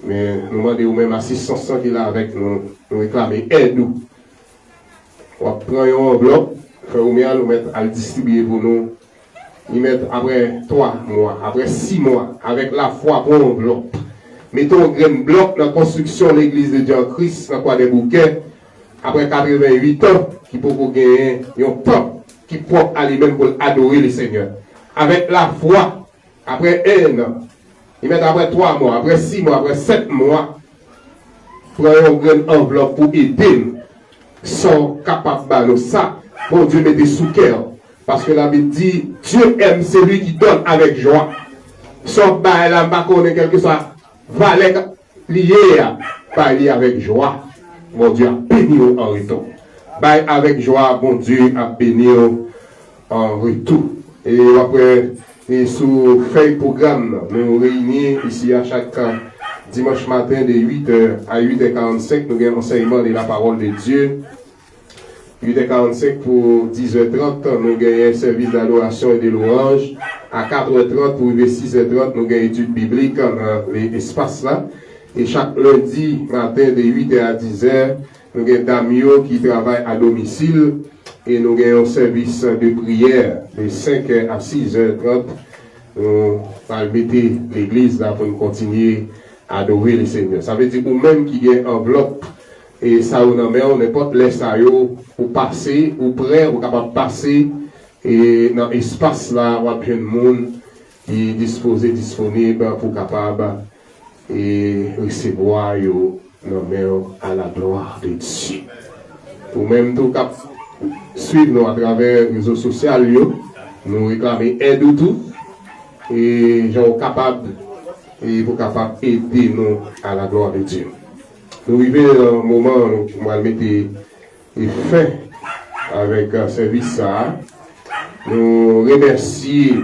Mais nous demandons même assistance qui est là avec nous, nous réclamer aide nous. On prend une enveloppe, nous mettre à le distribuer pour nous. Ils mettent après 3 mois, après 6 mois, avec la foi pour enveloppe. Mettons un grain bloc dans la construction de l'église de Dieu en Christ, dans quoi des bouquets, après 88 ans, qui peut gagner un peuple qui propre à lui-même pour adorer le Seigneur. Avec la foi, après 1 an, ils mettent après 3 mois, après 6 mois, après 7 mois, prendre un grain enveloppe pour aider nous. Sont capables de ça, pour Dieu mettre sous cœur. Parce que la Bible dit, Dieu aime celui qui donne avec joie. Sauf que la Mbakone, quel que soit, valet lié, pas lié avec joie. Mon Dieu a béni en retour. Avec joie, mon Dieu a béni en retour. Et après, et sous feuille programme, nous réunissons ici à chaque dimanche matin de 8h à 8h45, nous avons enseignement de la parole de Dieu. 8h45 pour 10h30, nous avons un service d'adoration et de louange. À 4h30 pour 6h30, nous avons une étude biblique dans l'espace là. Et chaque lundi matin de 8h à 10h, nous avons Damio qui travaille à domicile. Et nous avons un service de prière de 5h à 6h30. Nous allons mettre l'église là pour nous continuer à adorer le Seigneur. Ça veut dire que même qui y a une enveloppe, et ça ou non, mais on n'est pas laissé à eux pour passer, ou prêt, ou capable de passer, et dans l'espace là, on a plein de monde qui est disposé, disponible pour capable et recevoir yo, non, mais à la gloire de Dieu. Ou même tout cap suivre nous à travers les réseaux sociaux, nous réclamer aide ou tout, et gens capables, et pour capable aider nous à la gloire de Dieu. Nous vivons dans un moment où nous allons mettre fin avec un service ça. Nous remercions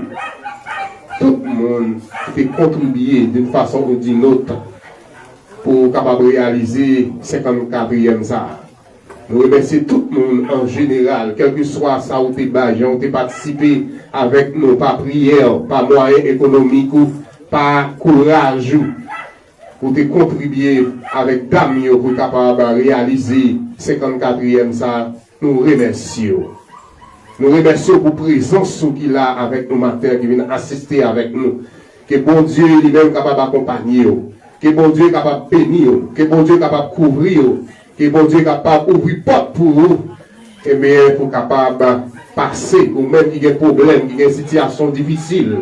tout le monde qui a contribué d'une façon ou d'une autre pour capable réaliser 54e ça. Nous remercions tout le monde en général, quel que soit ça ou tes bages, ont participé avec nous par prière, par moyens économiques ou par courage. Pour te contribuer avec Damien pour capable réaliser 54e ça, nous remercions. Nous remercions pour la présence qu'il a avec nous matin, qui vient assister avec nous. Que bon Dieu lui-même capable d'accompagner. Que bon Dieu capable de bénir. Que bon Dieu capable de couvrir. Que bon Dieu capable d'ouvrir porte pour vous. Et bien pour capable de passer, ou même qui a des problèmes, qui a des situations difficiles,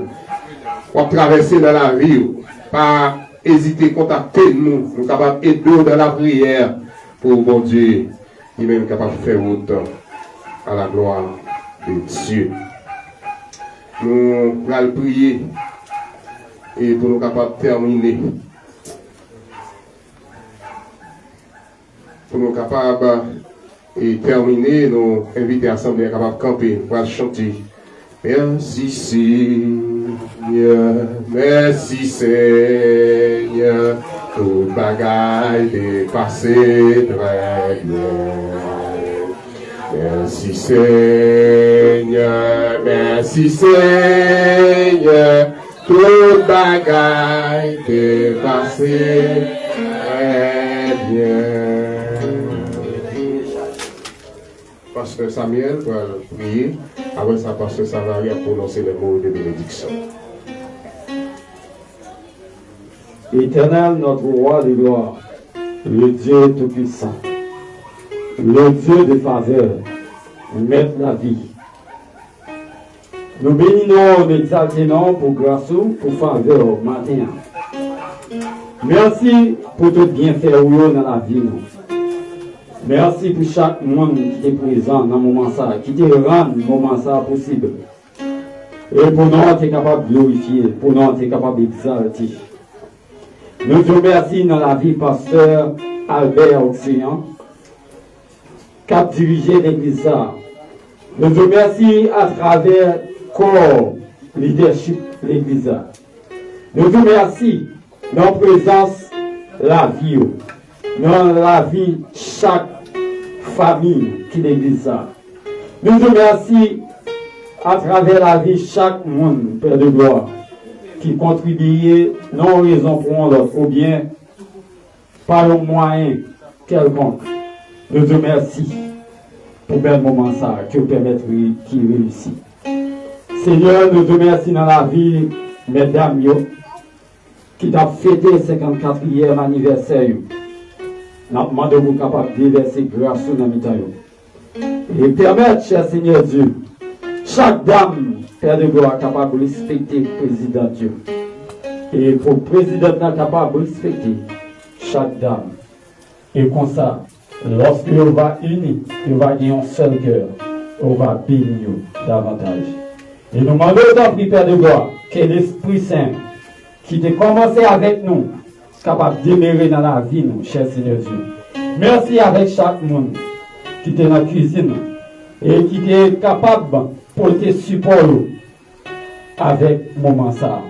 pour traverser dans la vie, pas hésiter à contacter nous, nous sommes capables d'aider dans la prière pour bon Dieu, il est même capable de faire autant à la gloire de Dieu. Nous allons prier et pour nous capables de terminer. Pour nous capables de terminer, nous inviter l'Assemblée capable de camper pour chanter Merci Seigneur, merci Seigneur, tout bagaille est passé très bien. Merci Seigneur, tout bagaille est passé très bien. Pasteur Samuel va prier. Après ça, Pasteur Savary a prononcé les mots de bénédiction. Éternel, notre roi de gloire, le Dieu tout-puissant, le Dieu de faveur, maître de la vie. Nous bénissons, nous exaltons pour grâce, pour faveur matin. Merci pour tout bienfait dans la vie. Merci pour chaque monde qui est présent dans le moment ça, qui te rend le moment ça possible. Et pour nous, tu es capable de glorifier, pour nous, tu es capable d'exalter. Nous te remercions dans la vie, pasteur Albert Océan, qui a dirigé l'église. Nous te remercions à travers corps leadership de l'église. Nous te remercions dans la présence la vie, dans la vie chaque famille qui l'église. Nous te remercions à travers la vie chaque monde, Père de gloire, qui contribue non raison pour l'autre, ou bien par un moyen quelconque. Nous te remercions pour le moment ça, que permettre qu'il réussisse. Seigneur, nous te remercions dans la vie, mesdames, qui t'a fêté le 54e anniversaire. Nous demandons vous capable de déverser grâce dans le et permettre, cher Seigneur Dieu, chaque dame, Père de gloire, capable de respecter le président Dieu. Et pour le président capable de respecter chaque dame. Et comme ça, lorsque on va unir, on va gagner un seul cœur, on va bénir davantage. Et nous demandons autant, Père de gloire, que l'Esprit Saint, qui a commencé avec nous, capable de demeurer dans la vie, nous, cher Seigneur Dieu. Merci avec chaque monde qui est dans la cuisine et qui est capable pour te supporter avec moment ça.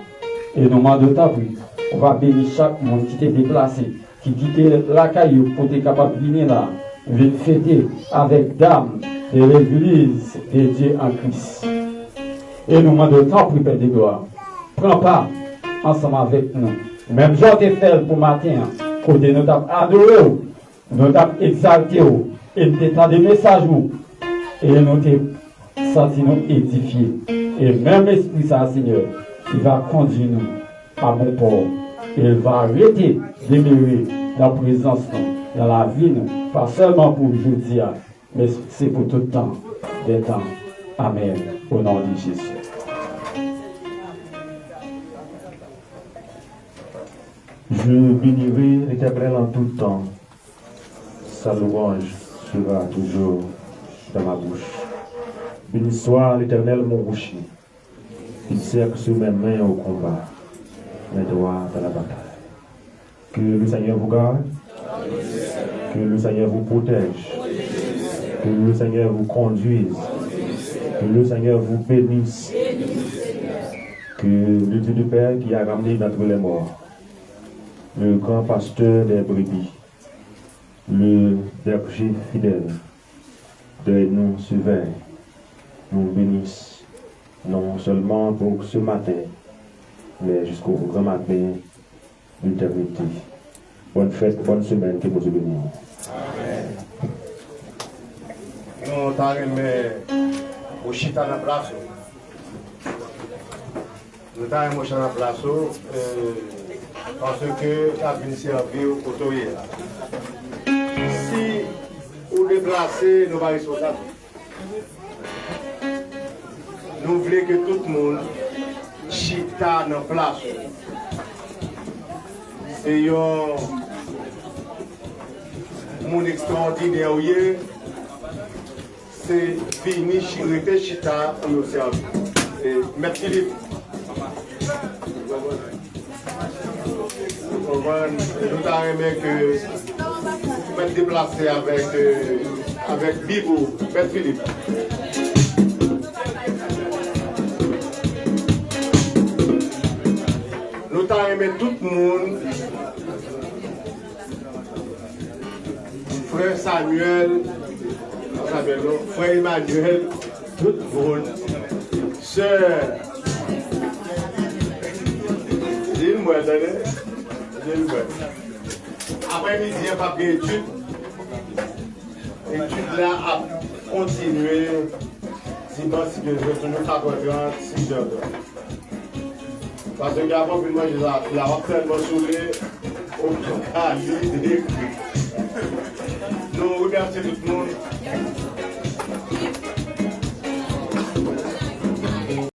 Et nous demandons ta vie. On va bénir chaque monde qui t'est déplacé, qui quitte la caillou pour être capable de venir là, venir fêter avec dame de l'église de Dieu en Christ. Et nous demandons ta vie, Père de gloire. Prends part ensemble avec nous. Même Jean te fait pour matin, côté nous t'avons adoré, nous t'avons exalté, et nous t'avons des messages, et nous t'avons senti nous édifier. Et même l'Esprit Saint, Seigneur, il va conduire nous à bon port. Il va arrêter demeurer dans la présence, dans la vie, pas seulement pour aujourd'hui, mais c'est pour tout le temps, des temps. Amen. Au nom de Jésus. Je bénirai l'Éternel en tout temps. Sa louange sera toujours dans ma bouche. Béni soit l'Éternel mon boucher. Il cercle sur mes mains au combat, mes doigts dans la bataille. Que le Seigneur vous garde, que le Seigneur vous protège, que le Seigneur vous conduise, que le Seigneur vous bénisse, que le Dieu du Père qui a ramené d'entre les morts, le grand pasteur des brebis, le berger fidèle, de nous surveille, nous bénisse, non seulement pour ce matin, mais jusqu'au grand matin d'éternité. Bonne fête, bonne semaine, que vous bénisse. Amen. Nous t'arrêtons au chita dans la place. Nous t'arrêtons au chita dans la place parce que tu as venu servir au côté. Si vous déplacez, nous sommes responsables. Nous voulons que tout le monde chita dans la place. C'est un monde extraordinaire. C'est fini, chirité, chita pour nous servir. Merci Philippe. Nous avons aimé que vous êtes déplacé avec Bibou, Père Philippe. aimer tout le monde. Frère Samuel, frère Emmanuel, tout le monde. Sœur, dis-moi, dis-moi. Après-midi, il n'y a pas d'études. L'étude là a continué. Dimanche, je vais retourner à 4h30, 6h. Parce que avant, puis moi, je l'ai tellement saoulé. Au cas,